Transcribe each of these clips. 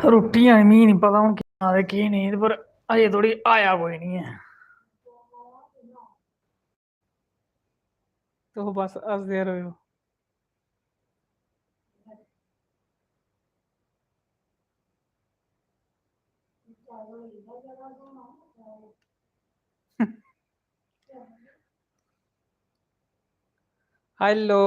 रुट्टियां मिगी नहीं पता हूँ क्या दे की नहीं पर अजे थोड़ी आया कोई नहीं है। तो बस हसदे रहो। हेलो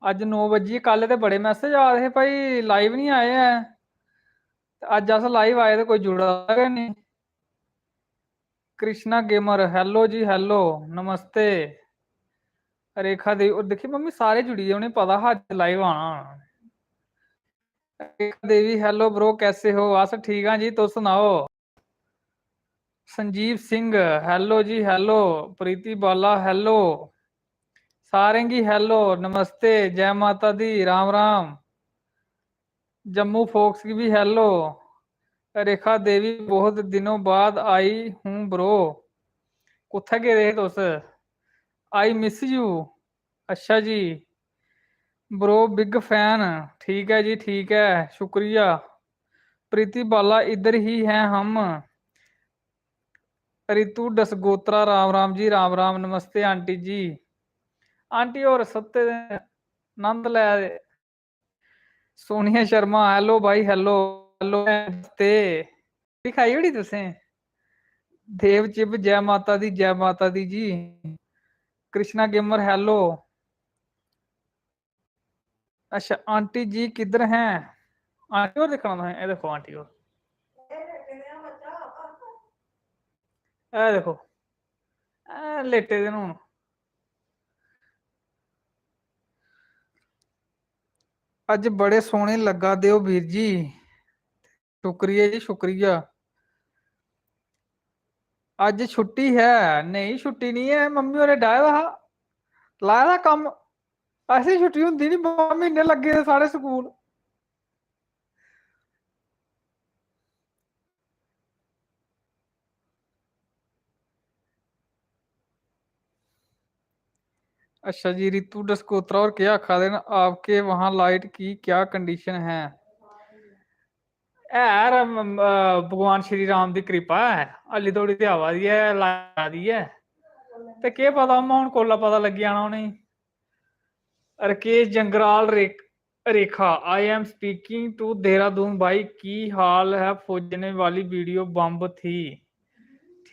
अज 9 बजे कल तो बड़े मैसेज आ रहे भाई लाइव नहीं आए हैं। अज अस लाइव आए तो कोई जुड़ा गै नहीं। कृष्णा गेमर हेलो जी हेलो नमस्ते। रेखा देवी और देखिए मम्मी सारे जुड़ी है उन्हें पता हा अज लाइव आना। रेखा देवी हेलो ब्रो कैसे हो अस ठीक हाँ जी तुम सुनाओ। संजीव सिंह हेलो जी हेलो। प्रीति बाला हेलो। सारंगी हेलो नमस्ते जय माता दी राम राम। जम्मू फोक्स की भी हेलो। रेखा देवी बहुत दिनों बाद आई हूँ ब्रो। कुत्थे गए तुस आई मिस यू। अच्छा जी ब्रो बिग फैन। ठीक है जी ठीक है शुक्रिया। प्रीति बाला इधर ही हैं हम। रितु डसगोत्रा राम राम जी राम राम नमस्ते आंटी जी। आंटी और सत्ते नंद लै। सोनिया शर्मा हेलो भाई हेलो हेलो नमस्ते। दिखाई होड़ी तुसें। देव चिब जय माता दी जी। Krishna gamer hello. अच्छा आंटी जी किधर हैं। आंटी और दिखाना था ये देखो आंटी और ए देखो लेटे दिन हूँ। अज बड़े सोहने लगा दे वीर जी। शुक्रिया जी शुक्रिया। अज छुट्टी है नहीं छुट्टी नहीं है मम्मी और डाया था लाया था कम। ऐसी छुट्टी होंगी नहीं महीने लगे थे सारे स्कूल। अच्छा जी रितु डस्कोत्रा और क्या आखा देन आपके वहां लाइट की क्या कंडीशन है। भगवान श्री राम की कृपा है हाली थोड़ी तो आवा दी है ला दी है। ते केह् पता हून कोला पता लगी जाना उनेंगी। Rakesh Jangral Rekha I am speaking to Dehradun भाई की हाल है फौजने वाली वीडियो बंब थी।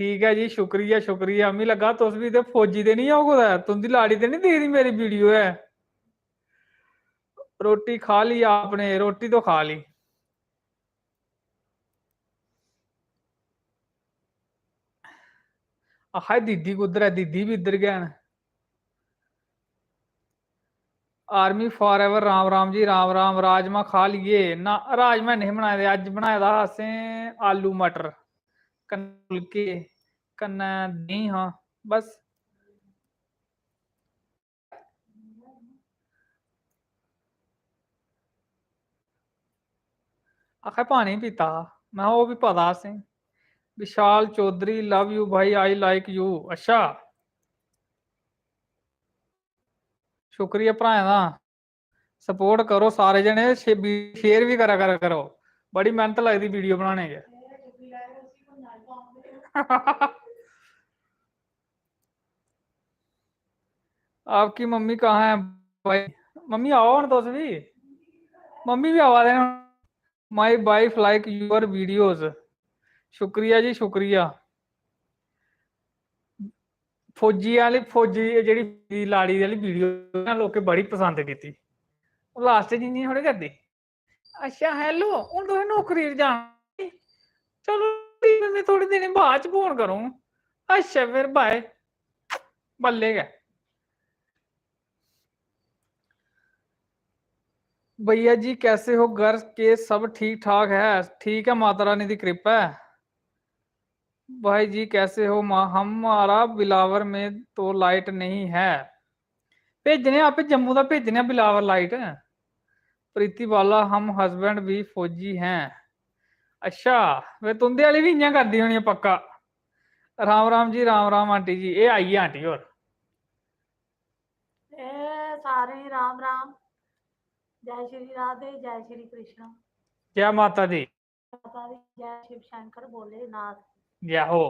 ठीक है जी शुक्रिया शुक्रिया मिगी लगा तुस भी ते फौजी ते नहीं हो कुदै तुंदी लाड़ी ते नहीं दिखदी मेरी वीडियो है। रोटी खा ली आपने रोटी तो खा ली। हाय दीदी कुद्धर है दीदी भी इधर गए न। Army for ever Ram Ram ji Ram Ram राजमा खा लिए ना राजमा नहीं बनाए अज बनाए दा असें आलू मटर कन्नै फुलके कन्नै दही हाँ बस। आखा पानी पीता मैं वो भी पता असें। विशाल चौधरी लव यू भाई आई लाइक यू अच्छा शुक्रिया भराएं दा। सपोर्ट करो सारे जने शेयर भी करो बड़ी मेहनत लगती वीडियो बनाने के। आपकी मम्मी कहाँ है भाई। मम्मी आओ हम तुस भी मम्मी भी आवा दे my wife like your videos शुक्रिया जी शुक्रिया। फौजी वाली फौजी जी लाड़ी वाली वीडियो लोकें बड़ी पसंद की लास्ट च इन्नी थोड़ी करदी। अच्छा हेलो हूँ तुसें नौकरी जाना चलो मैं थोड़ी देर बाद च फोन करूँ। अच्छा फिर बाय बल्ले गै। भैया जी कैसे हो घर के सब ठीक ठाक है। ठीक है माता रानी की कृपा है। भाई जी कैसे हो हमारा बिलावर में तो लाइट नहीं है भेजने आप जम्मू का भेजने बिलावर लाइट। प्रीति वाला हम हस्बैंड भी फौजी हैं। अच्छा वे तुंदे वाली भी इं करदी होनी पक्का। राम राम जी राम राम आंटी जी ये आई है आंटी और सारे ही राम राम। जय श्री राधे, जय श्री कृष्ण। जय माता दी। माता दी जय शिव शंकर भोलेनाथ। जय हो।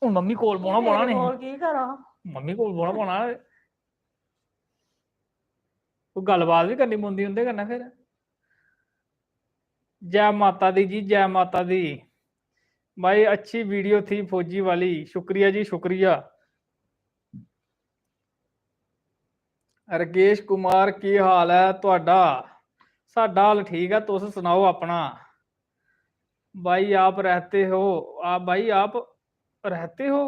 ਹੁਣ ਮੰਮੀ ਕੋਲ ਪਾਉਣਾ ਪਾਉਣਾ ਨਹੀਂ ਕੋਲ ਕੀ ਕਰਾਂ ਮੰਮੀ ਕੋਲ ਪਾਉਣਾ ਪਾਉਣਾ ਕੋਈ ਗੱਲਬਾਤ ਵੀ ਕਰਨੀ ਪੈਂਦੀ ਹੁੰਦੇ ਕਰਨਾ ਫਿਰ जय माता दी जी, जय माता दी भाई। अच्छी वीडियो थी फौजी वाली, शुक्रिया जी शुक्रिया। रकेश कुमार की हाल है तुहाडा? साडा हाल ठीक है, तुस सुनाओ अपना। भाई आप रहते हो, आप भाई आप रहते हो?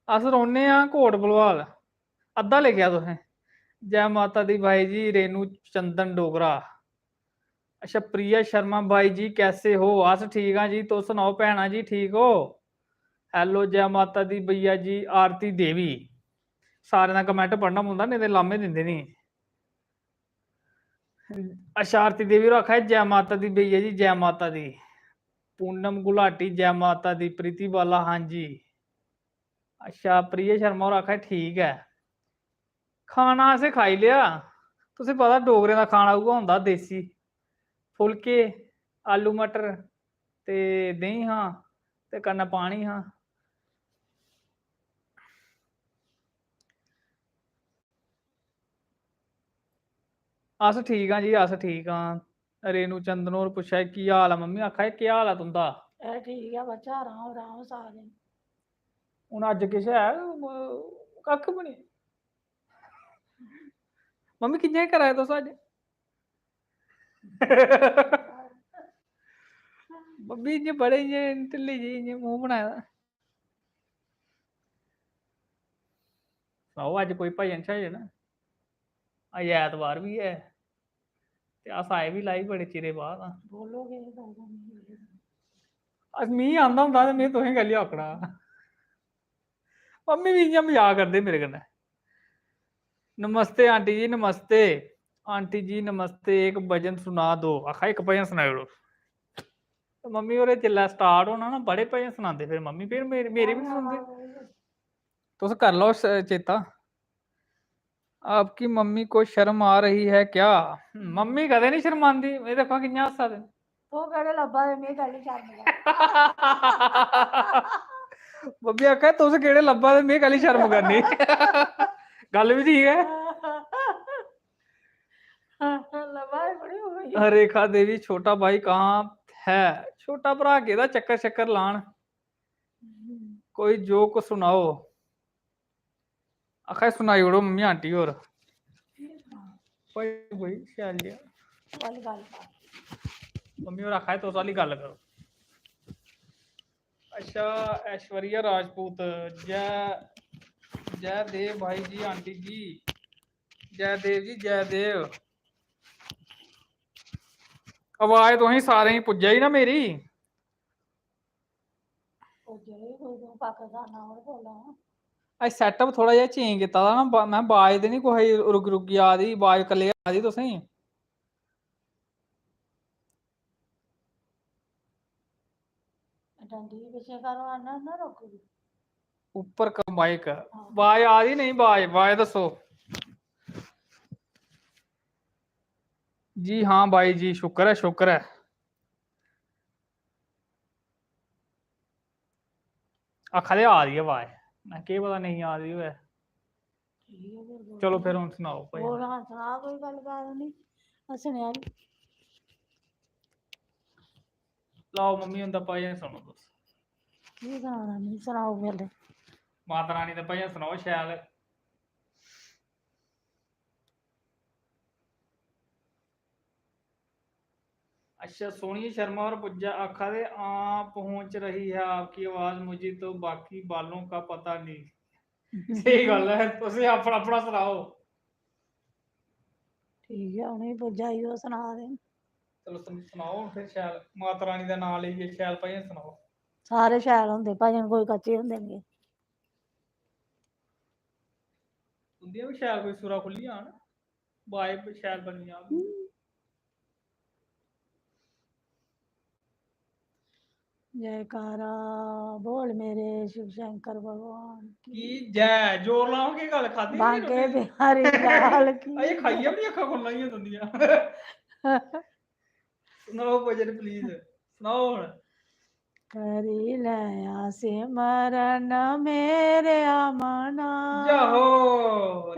अस रौह्ने आं कोट भलवाल। अद्धा लिखिया तुसें। जय माता दी भाई जी। रेनू चंदन डोगरा। अच्छा प्रिया शर्मा भाई जी कैसे हो? अस ठीक हाँ जी, तुस सुनाओ भैना जी ठीक हो? हैलो जय माता दी भैया जी। आरती देवी। सारे का कमेंट पढ़ना पौंदा नहीं ते लामे दिंदे नहीं। अच्छा आरती देवी रखा है जय माता दी भैया जी, जय माता दी। पूनम गुलाटी जय माता दी। प्रीति बाला हाँ जी। अच्छा प्रिया शर्मा रखा है ठीक है। खाना असें खाई लिया। तुसें पता डोगरें दा खाना उ'ऐ होंदा देसी। फुलके, आलू मटर ते दही हाँ ते कन्नै पानी हाँ। अस ठीक हाँ जी, अस ठीक हाँ। रेनू चंदन होर पुच्छा की हाल है? मम्मी आखा केह् हाल है तुंदा? ठीक है बच्चा, राम राम सारे। हून अज्ज किश है कक्ख भी नहीं। मम्मी कि'यां करा दे तुस अज्ज? मम्मी इ'यां बड़े इ'यां ढिल्ली जी इ'यां मूंह बनाए दा। सनाओ अज्ज कोई भजन शजन? अज्ज ऐतवार भी है ते अस आए बी लाई बड़े चिरे बाद आं। बोलोगे अस मीं आंदा होंदा ते में तुसें कैल्ली आखना? मम्मी भी इ'यां मजाक करदे मेरे कन्नै। नमस्ते आंटी जी नमस्ते। आंटी जी नमस्ते, एक भजन सुना दो। आखा एक भजन सनाई ओड़ो। तो मम्मी होरें जेल्लै स्टार्ट होना ना बड़े भजन सनांदे फिर मम्मी, फिर मेरे भी नहीं सुनदे। तुस कर लो चेता। आपकी मम्मी को शर्म आ रही है क्या? मम्मी कदे नहीं शर्मांदी। ये देखो कि'यां हस्सा दे। तो केह्ड़े लब्भा दे में कैल्ली शर्म मम्मी आखा तुस केह्ड़े लब्भा दे में कैल्ली शर्म करनी? गल भी ठीक है। लब्भा दे बड़ी हो गई। रेखा देवी छोटा भाई कहाँ है? छोटा भरा गेदा चक्कर चक्कर लान। कोई जोक सुनाओ। आखा सुनाई ओड़ो मम्मी आंटी होर। कोई शैल जेहा। मम्मी होर आखा तुस आह्ली गल्ल करो। अच्छा ऐश्वर्या राजपूत जय देव भाई जी आंटी जी। जय देव जी जय देव। आवाज तुसें सारें गी पुज्जा दी ना मेरी? अज सैटअप थोड़ा जेहा चेंज कीता दा ना। मैं आवाज ते नहीं कुसै दी रुकी रुकी आ दी, आवाज कल्ले आ दी तुसेंगी? उप्पर का माइक आवाज आ दी नहीं? आवाज दसो जी। हाँ भाई जी शुक्र है शुक्र है। आखा दे आ दी आवाज, मैं केह् पता नहीं आ दी होऐ। चलो फिर हुन सनाओ भाई। सुना कोई गल्लबात नहीं हस्सने आह्ली। लाओ मम्मी हुंदा भजन सुनो तुस। की सुनाना मिगी सनाओ पैह्ले। माता रानी दा भजन सनाओ शैल। अच्छा सोनी शर्मा और पुज्जा आखा दे पहुंच रही है आपकी आवाज मुझे तो बाकी बालों का पता नहीं। सही गल है, तुसीं अपना अपना सुनाओ। ठीक है उ'नेंगी पुज्जा इयो सना दे। चलो सुनाओ फिर शैल माता रानी दा नां लेइयै शैल भजन सुनाओ। सारे शैल होंदे भजन, कोई कच्चे होंदे नहीं। तुंदियां भी शैल कोई सुरां खुल्ली जान, वाइब शैल बनी जान। जयकारा बोल मेरे शिव शंकर भगवान की जय। जोर लाओ की गल खादी बांके बिहारी लाल की अजे खाइए अपनी अखा खोलना ही तुंदियां सुनाओ भजन प्लीज सुनाओ हुण करी लया सिमरन मेरे मना जाहो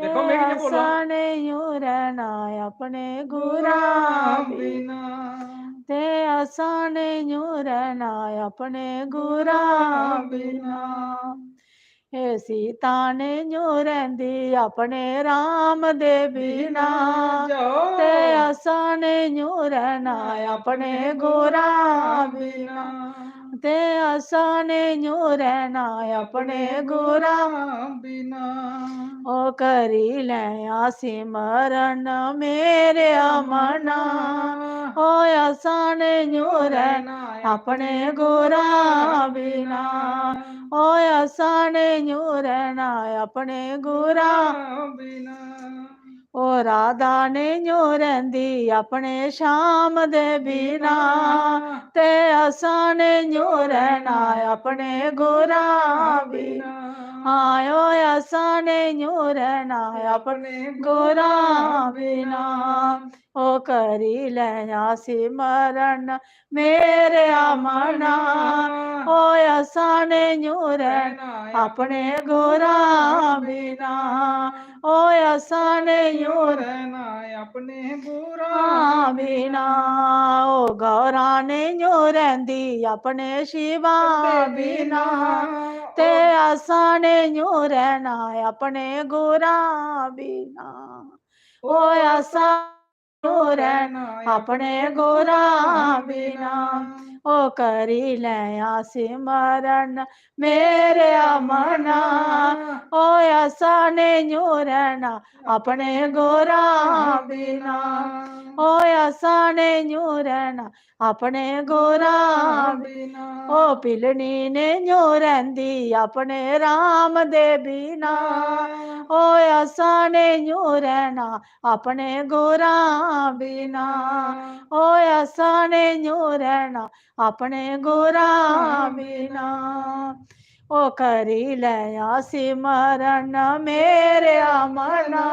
देखो मैं किने बोला आसाने यूरना अपने गुरा बिना ते आसाने यूरना अपने गुरा बिना हे सीता ने यूं रहिंदी अपने राम दे बिना ते आसाने यूं रहना अपने गुरा बिना ते आसाने यूं रहना अपने गुरा बिना ओ करी लया सिमरन मेरे मना ओ आसाने यूं रहना अपने गुरा बिना ओ आसाने यूं रहना अपने गुरा बिना ओ राधा ने यूं रहिंदी अपने श्याम दे बिना ते आसाने यूं रहना अपने गुरा बिना आयो आसाने यूं रहना अपने गुरा बिना ओ करी लया सिमरन मेरे मना ओ आसाने यूं रहना अपने गुरा बिना ओ आसाने यूं रहना अपने गुरा बिना ओ गौरा ने यूं रहिंदी अपने शिवा बिना ते आसाने यूं रहना अपने गुरा बिना ओ आसा यूं रहना अपने गुरा बिना ओ करी लया सिमरन मेरे मना ओ आसाने यूं रहना अपने गुरा बिना ओ आसाने यूं रहना अपने गुरा बिना ओ पिलनी ने यूं रहिंदी अपने राम दे बिना ओ आसाने यूं रहना अपने गुरा बिना ओ आसाने यूं रहना अपने गुरा बिना ओ करी लया सिमरन मेरे मना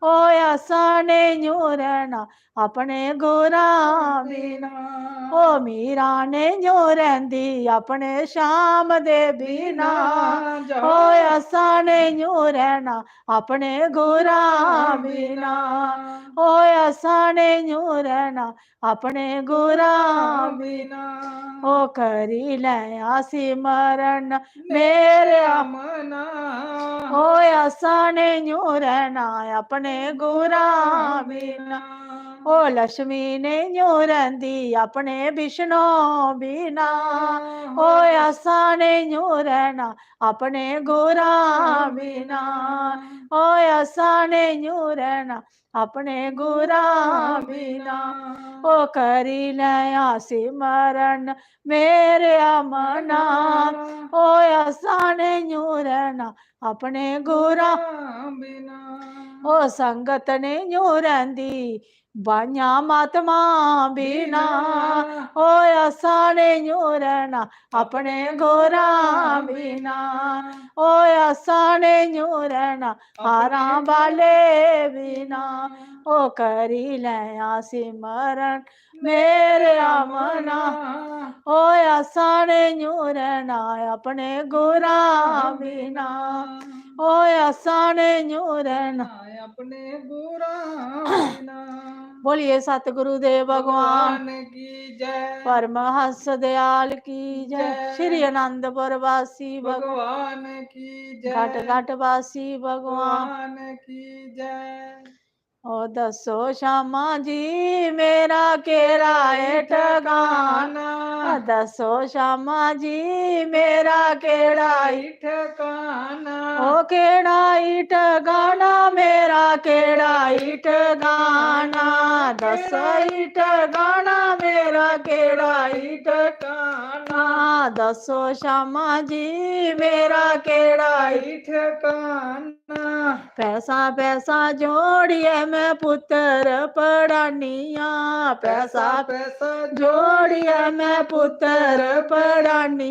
ओ आसाने यूं रहना अपने गुरा बिना ओ मीरा ने यूं रहिंदी अपने श्याम दे बिना ओ आसाने यूं रहना अपने गुरा बिना ओ आसाने यूं रहना अपने गुरा बिना ओ करी लया सिमरन मेरे मना ओ आसाने यूं रहना अपने गुरा बिना ओ लक्ष्मी ने यूं रहिंदी अपने विष्णु बिना ओ आसाने यूं रहना अपने गुरा बिना ओ आसाने यूं रहना अपने गुरा बिना ओ करी लया सिमरन मेरे मना ओ आसाने यूं रहना अपने गुरा बिना ओ संगत ने यूं रहिंदी बाइया महात्मा बिना ओ आसाने यूं रहना अपने गुरा बिना ओ आसाने यूं रहना हारा वाले बिना ओ करी लया सिमरन मेरे मना ओ आसाने यूं रहना अपने गुरा बिना ओ आसाने यूं रहना अपने गुरा बिना बोलिए सतगुरु देव भगवान भगवान की जय परमहंस दयाल की जय जय। श्री आनंदपुर वासी भगवान भगवान की घट जय घट वासी भगवान भगवान की जय ओ दसो श्यामा जी मेरा केरा है ठिकाना दसो श्यामा जी मेरा केड़ा ही ठिकाना ओ केड़ा ही ठिकाना मेरा केड़ा ही ठिकाना दसो ही ठिकाना मेरा केड़ा ही ठिकाना दसो श्यामा जी मेरा केड़ा ही ठिकाना पैसा पैसा जोड़िए मैं पुत्र पढ़ानिया पैसा पैसा जोड़िए मैं पुत्र पढ़ानी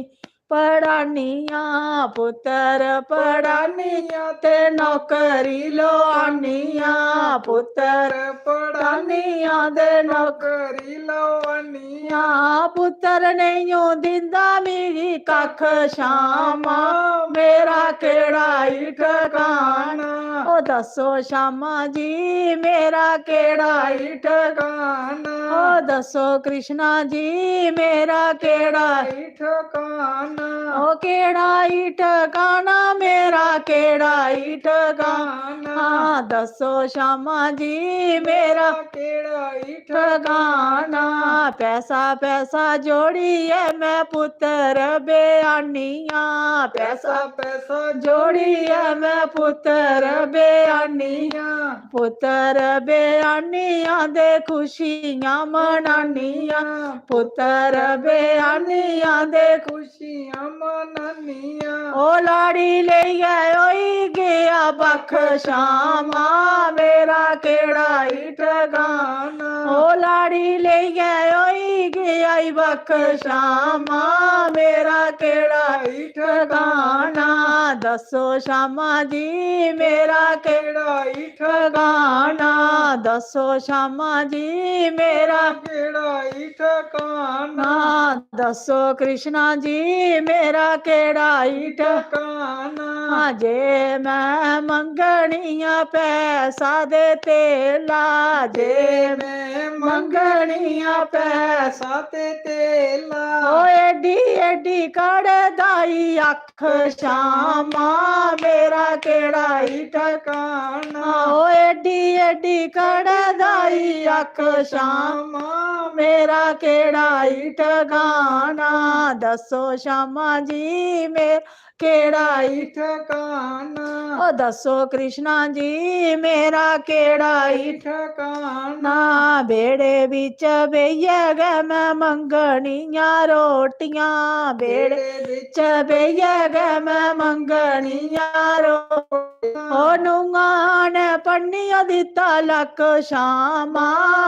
ਪੜਾਨੀਆਂ ਪੁੱਤਰ ਪੜਾਨੀਆਂ ਤੇ ਨੌਕਰੀ ਲਵਾਨੀਆਂ ਪੁੱਤਰ ਪੜਾਨੀਆਂ ਦੇ ਨੌਕਰੀ ਲਵਾਨੀਆਂ ਪੁੱਤਰ ਨਹੀਂ ਦਿੰਦਾ ਮੇਰੀ ਕੱਖ ਸ਼ਾਮਾ ਮੇਰਾ ਕਿਹੜਾ ਈ ਠਿਕਾਣਾ ਉਹ ਦੱਸੋ ਸ਼ਾਮਾ ਜੀ ਮੇਰਾ ਕਿਹੜਾ ਈ ਠਿਕਾਣਾ ਉਹ ਦੱਸੋ ਕ੍ਰਿਸ਼ਨਾ ਜੀ ਮੇਰਾ ਕਿਹੜਾ ਈ ਠਿਕਾਣਾ ਉਹ ਕਿਹੜਾ ਈ ਠਿਕਾਣਾ ਮੇਰਾ ਕਿਹੜਾ ਈ ਠਿਕਾਣਾ ਦੱਸੋ ਸ਼ਾਮਾ ਜੀ ਮੇਰਾ ਕਿਹੜਾ ਈ ਠਿਕਾਣਾ ਪੈਸਾ ਪੈਸਾ ਜੋੜੀਏ ਮੈਂ ਪੁੱਤਰ ਬਿਆਨੀਆਂ ਪੈਸਾ ਜੋੜੀਏ ਮੈਂ ਪੁੱਤਰ ਬਿਆਨੀਆਂ ਪੁੱਤਰ ਬਿਆਨੀਆਂ ਦੇ ਖੁਸ਼ੀਆਂ ਮਨਾਨੀਆਂ ਪੁੱਤਰ ਬਿਆਨੀਆਂ ਦੇ ਖੁਸ਼ੀਆਂ ਮਨਾਨੀਆਂ ਉਹ ਲਾੜੀ ਲਈਏ ਓਈ ਗਿਆ ਬਖਸ਼ਾਮਾ ਮੇਰਾ ਕਿਹੜਾ ਈ ਠਿਕਾਣਾ ਉਹ ਲਾੜੀ ਲਈਏ ਓਈ ਗਿਆ ਈ ਬਖਸ਼ਾਮਾ ਮੇਰਾ ਕਿਹੜਾ ਈ ਠਿਕਾਣਾ ਦੱਸੋ ਸ਼ਾਮਾ ਜੀ ਮੇਰਾ ਕਿਹੜਾ ਈ ਠਿਕਾਣਾ ਦੱਸੋ ਸ਼ਾਮਾ ਜੀ ਮੇਰਾ ਕਿਹੜਾ ਈ ਠਿਕਾਣਾ ਦੱਸੋ ਕ੍ਰਿਸ਼ਨਾ ਜੀ ਮੇਰਾ ਕਿਹੜਾ ਈ ਠਿਕਾਣਾ ਜੇ ਮੈਂ ਮੰਗਣੀਆਂ ਪੈਸਾ ਦੇ ਤੇਲਾ ਜੇ ਮੈਂ ਮੰਗਣੀਆਂ ਪੈਸਾ ਤੇ ਤੇਲਾ ਓ ਏਡੀ ਏਡੀ ਕੜਦਾਈ ਅੱਖ ਸ਼ਾਮਾ ਮੇਰਾ ਕਿਹੜਾ ਈ ਠਿਕਾਣਾ ਓ ਏਡੀ ਏਡੀ ਕੜਦਾਈ ਅੱਖ ਸ਼ਾਮਾ ਮੇਰਾ ਕਿਹੜਾ ਈ ਠਿਕਾਣਾ ਦੱਸੋ ਸ਼ਾਮਾ ਜੀ ਮੇਰਾ ਕਿਹੜਾ ਈ ਠਿਕਾਣਾ ਓ ਦੱਸੋ ਕ੍ਰਿਸ਼ਨਾ ਜੀ ਮੇਰਾ ਕਿਹੜਾ ਈ ਠਿਕਾਣਾ ਬੇੜੇ ਵਿੱਚ ਬਈਏ ਗਏ ਮੈਂ ਮੰਗਣੀਆਂ ਰੋਟੀਆਂ ਬੇੜੇ ਵਿੱਚ ਬਈਏ ਗਏ ਮੈਂ ਮੰਗਣੀਆਂ ਰੋਟੀਆਂ ਓ ਨੂੰਆਂ ਨੇ ਪੰਨੀਆਂ ਦਿੱਤਾ ਲੱਕ ਸ਼ਾਮਾ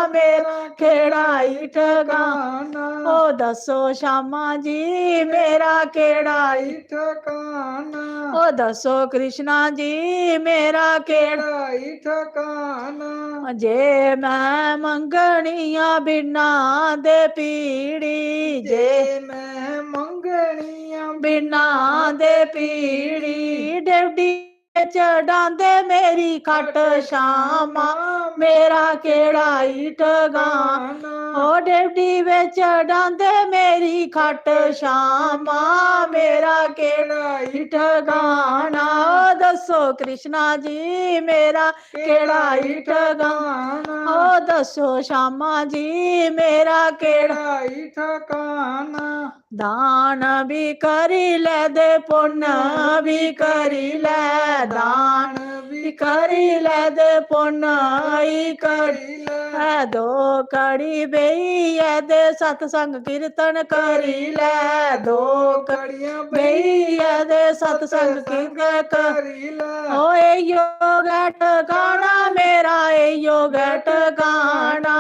ਮੇਰਾ ਕਿਹੜਾ ਈ ਠਿਕਾਣਾ ਓ ਦੱਸੋ ਸ਼ਾਮਾ ਜੀ ਮੇਰਾ ਕਿਹੜਾ ਈ ਠਿਕਾਣਾ ਓ ਦੱਸੋ ਕ੍ਰਿਸ਼ਨਾ ਜੀ ਮੇਰਾ ਕਿਹੜਾ ਈ ਠਿਕਾਣਾ ਜੇ ਮੈਂ ਮੰਗਣੀਆਂ ਬਿਨਾ ਦੇ ਪੀੜੀ ਜੇ ਮੈਂ ਮੰਗਣੀਆਂ ਬਿਨਾ ਦੇ ਪੀੜੀ ਡੇਵਡੀ ਚੜਾਂਦੇ ਮੇਰੀ ਖਟ ਸ਼ਾਮਾ ਮੇਰਾ ਕਿਹੜਾ ਈ ਠਿਕਾਣਾ ਓ ਡੇਵਡੀ ਵਿੱਚ ਡਾਂਦੇ ਮੇਰੀ ਖਟ ਸ਼ਾਮਾ ਮੇਰਾ ਕਿਹੜਾ ਈ ਠਿਕਾਣਾ ਓ ਦੱਸੋ ਕ੍ਰਿਸ਼ਨਾ ਜੀ ਮੇਰਾ ਕਿਹੜਾ ਈ ਠਿਕਾਣਾ ਓ ਦੱਸੋ ਸ਼ਾਮਾ ਜੀ ਮੇਰਾ ਕਿਹੜਾ ਈ ਠਿਕਾਣਾ ਦਾਨ ਵੀ ਕਰੀ ਲੈ ਦੇ ਪੁੰਨ ਵੀ ਕਰੀ ਲੈ ਦਾਨ ਵੀ ਕਰੀ ਲੈ ਦੇ ਪੁੰਨ ਹੀ ਕਰੀ ਲੈ ਦੋ ਕੜੀ ਬਈਏ ਦੇ ਸਤਸੰਗ ਕੀਰਤਨ ਕਰੀ ਲੈ ਦੋ ਕੜੀਆਂ ਬਈਏ ਦੇ ਸਤਸੰਗ ਕੀਰਤਨ ਕਰੀ ਲੈ ਓਏ ਯੋਗ ਟਿਕਾਣਾ ਮੇਰਾ ਏ ਯੋਗ ਟਿਕਾਣਾ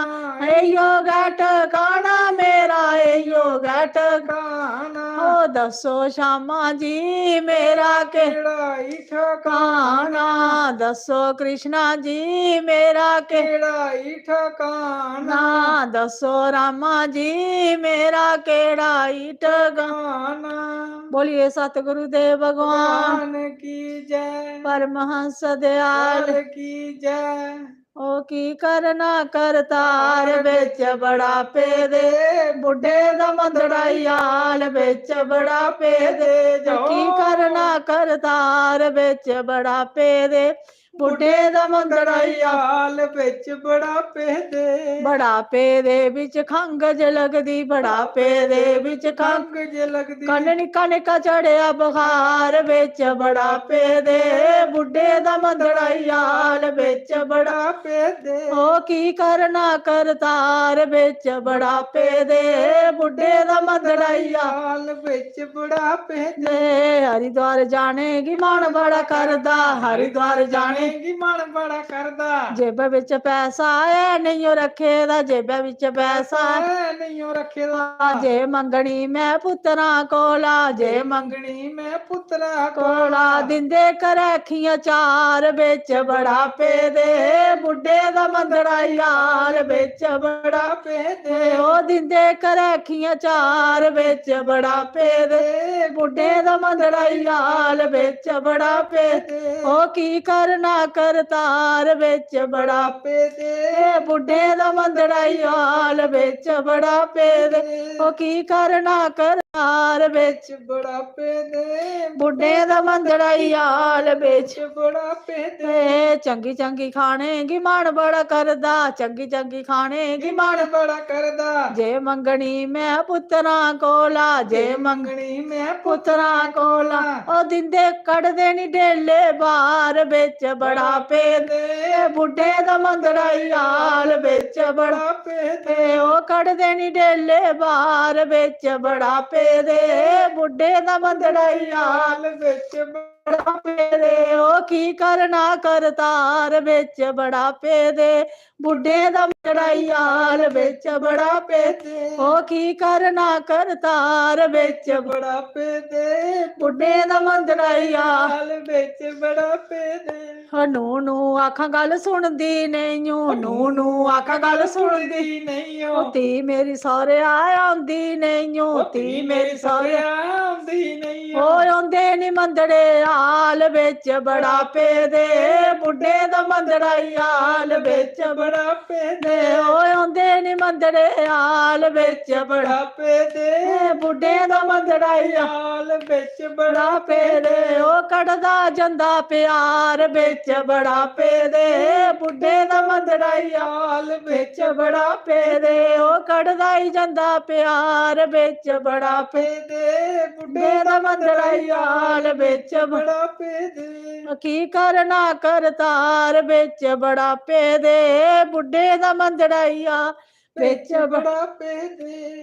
ਏ ਯੋਗ ਟਿਕਾਣਾ ਮੇਰਾ ਏ ਯੋਗ ਟਿਕਾਣਾ ਓ ਦੱਸੋ ਸ਼ਾਮਾ ਜੀ ਮੇਰਾ ਕਿਹੜਾ ਈ ਠਿਕਾਣਾ ਦੱਸੋ ਕ੍ਰਿਸ਼ਨਾ ਜੀ ਮੇਰਾ ਕਿਹੜਾ ਈ ਠਿਕਾਣਾ ਦੱਸੋ ਰਾਮਾ ਜੀ ਮੇਰਾ ਕਿਹੜਾ ਈ ਠਿਕਾਣਾ ਬੋਲੀਏ ਸਤਿਗੁਰੂ ਦੇਵ ਭਗਵਾਨ ਕੀ ਜੈ ਪਰਮਹੰਸ ਦਿਆਲ ਕੀ ਜੈ ਓ ਕੀ ਕਰਨਾ ਕਰਤਾਰ ਵਿੱਚ ਬੜਾ ਦੇ ਬੁੱਢੇ ਦਾ ਮੰਦੜਾ ਯਾਲ ਵਿੱਚ ਬੜਾ ਦੇ ਜੋ ਕੀ ਕਰਨਾ ਕਰਤਾਰ ਵਿੱਚ ਬੜਾ ਦੇ ਬੁੱਢੇ ਦਾ ਮੰਦੜਾ ਯਾਲ ਵਿੱਚ ਬੜਾਪੇ ਦੇ ਵਿੱਚ ਖੰਗ ਜ ਲੱਗਦੀ ਬੜਾਪੇ ਦੇ ਵਿੱਚ ਖੰਗ ਜ ਲੱਗਦੀ ਕਣਕਾਂ ਕਾ ਚੜਿਆ ਬੁਖਾਰ ਵਿੱਚ ਬੜਾਪੇ ਦੇ ਬੁੱਢੇ ਦਾ ਮੰਦੜਾ ਯਾਲ ਵਿੱਚ ਬੜਾਪੇ ਦੇ ਓ ਕੀ ਕਰਨਾ ਕਰਤਾਰ ਵਿੱਚ ਬੜਾਪੇ ਦੇ ਬੁੱਢੇ ਦਾ ਮੰਦੜਾ ਯਾਲ ਵਿੱਚ ਬੜਾਪੇ ਦੇ ਹਰਿਦੁਆਰ ਜਾਣੇਗੀ ਮਨ ਬੜਾ ਕਰਦਾ ਹਰਿਦੁਆਰ ਜਾਣੇ ਖਾਏਂਗੀ ਮਨ ਬੜਾ ਕਰਦਾ ਜੇਬ ਵਿੱਚ ਪੈਸਾ ਐ ਨਹੀਂ ਰੱਖੇਦਾ ਜੇਬ ਵਿੱਚ ਪੈਸਾ ਨਹੀਂ ਰੱਖੇਦਾ ਜੇ ਮੰਗਣੀ ਮੈਂ ਪੁੱਤਰਾਂ ਕੋਲਾ ਜੇ ਮੰਗਣੀ ਮੈਂ ਪੁੱਤਰਾ ਕੋਲਾ ਦਿੰਦੇ ਕਰਖੀਆਂ ਚਾਰ ਵਿੱਚ ਬੜਾ ਦੇ ਬੁੱਢੇ ਦਾ ਮੰਦੜਾ ਯਾਰ ਵਿੱਚ ਬੜਾ ਦੇ ਉਹ ਦਿੰਦੇ ਕਰਖੀਆਂ ਚਾਰ ਵਿੱਚ ਬੜਾ ਦੇ ਬੁੱਢੇ ਦਾ ਮੰਦੜਾ ਯਾਰ ਵਿੱਚ ਬੜਾ ਦੇ ਉਹ ਕੀ ਕਰਨਾ ਕਰਤਾਰ ਵਿੱਚ ਬੜਾ ਦੇ ਬੁੱਢੇ ਦਾ ਮੰਦੜਾ ਯਾਰ ਵਿੱਚ ਬੜਾ ਦੇ ਉਹ ਕੀ ਕਰਨਾ ਕਰਤਾਰ ਵਿੱਚ ਬੜਾ ਦੇ ਬੁੱਢੇ ਦਾ ਮੰਦੜਾ ਯਾਰ ਵਿੱਚ ਬੜਾ ਦੇ ਚੰਗੀ ਚੰਗੀ ਖਾਣੇਗੀ ਮਨ ਬੜਾ ਕਰਦਾ ਚੰਗੀ ਚੰਗੀ ਖਾਣੇਗੀ ਮਨ ਬੜਾ ਕਰਦਾ ਜੇ ਮੰਗਣੀ ਮੈਂ ਪੁੱਤਰਾਂ ਕੋਲਾ ਜੇ ਮੰਗਣੀ ਮੈਂ ਪੁੱਤਰਾਂ ਕੋਲਾ ਉਹ ਦਿੰਦੇ ਕੱਢਦੇ ਨੀ ਢੇਲੇ ਬਾਹਰ ਵਿੱਚ ਬੜਾ ਦੇ ਬੁੱਢੇ ਦਾ ਮੰਦੜਾ ਯਾਰ ਵਿੱਚ ਬੜਾ ਦੇ ਉਹ ਕੱਢਦੇ ਨੀ ਢੇਲੇ ਬਾਹਰ ਵਿੱਚ ਬੜਾ ਦੇ ਬੁੱਢੇ ਦਾ ਮੰਦੜਾ ਯਾਰ ਵਿੱਚ ਬੜਾ ਦੇ ਉਹ ਕੀ ਕਰਨਾ ਕਰਤਾਰ ਵਿੱਚ ਬੜਾ ਦੇ ਬੁੱਢੇ ਦਾ ਮੰਦੜਾ ਯਾਰ ਵਿੱਚ ਬੜਾ ਦੇ ਉਹ ਕੀ ਕਰਨਾ ਕਰਤਾਰ ਵਿੱਚ ਬੜਾ ਦੇ ਬੁੱਢੇ ਦਾ ਮੰਦੜਾ ਯਾਰ ਵਿੱਚ ਬੜਾ ਦੇ ਨੂੰ ਆਖਾਂ ਗੱਲ ਸੁਣਦੀ ਨਹੀਂ ਨੂੰ ਆਖਾਂ ਗੱਲ ਸੁਣਦੀ ਨਹੀਂ ਉਹ ਧੀ ਮੇਰੀ ਸਹੁਰਿਆ ਆਉਂਦੀ ਨਹੀਂ ਧੀ ਮੇਰੀ ਸਹੁਰਿਆ ਆਉਂਦੀ ਨਹੀਂ ਉਹ ਆਉਂਦੇ ਨੀ ਮੰਦੜੇ ਹਾਲ ਵਿੱਚ ਬੜਾ ਦੇ ਬੁੱਢੇ ਦਾ ਮੰਦੜਾ ਹਾਲ ਵਿੱਚ ਬੜਾ ਦੇ ਉਹ ਆਉਂਦੇ ਨੀ ਮੰਦੜੇ ਹਾਲ ਵਿੱਚ ਬੜਾ ਦੇ ਬੁੱਢੇ ਦਾ ਮੰਦੜਾ ਹਾਲ ਵਿੱਚ ਬੜਾ ਦੇ ਉਹ ਕੱਢਦਾ ਜਾਂਦਾ ਪਿਆਰ ਵਿੱਚ ਬੜਾ ਦੇ ਬੁੱਢੇ ਦਾ ਮੰਦੜਾ ਹਾਲ ਵਿੱਚ ਬੜਾ ਦੇ ਉਹ ਕੱਢਦਾ ਹੀ ਜਾਂਦਾ ਪਿਆਰ ਵਿੱਚ ਬੜਾ ਦੇ ਬੁੱਢੇ ਦਾ ਮੰਦੜਾ ਹਾਲ ਵਿੱਚ ਬੜਾ ਦੇ ਕੀ ਕਰਨਾ ਕਰਤਾਰ ਵਿੱਚ ਬੜਾ ਦੇ ਬੁੱਢੇ ਦਾ ਮੰਦੜਾ ਵਿੱਚ ਬੜਾ ਦੇ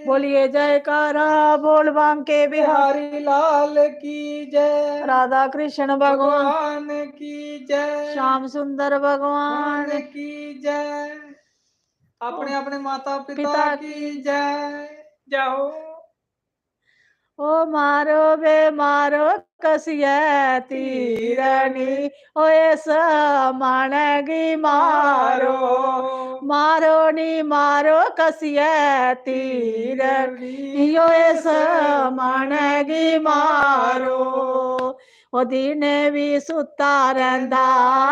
बोलिए जयकारा बोल बांके बिहारी बिहारी लाल की जय राधा कृष्ण भगवान भगवान की जय श्याम सुंदर भगवान भगवान की जय अपने अपने माता पिता पिता की जय जाओ ओ मारो बे मारो कसिया तीरनी ओ ऐसा मानेगी मारो मारो नी मारो कसिया तीरनी ओ ऐसा मानेगी मारो ओ दिन भी सुता रहंदा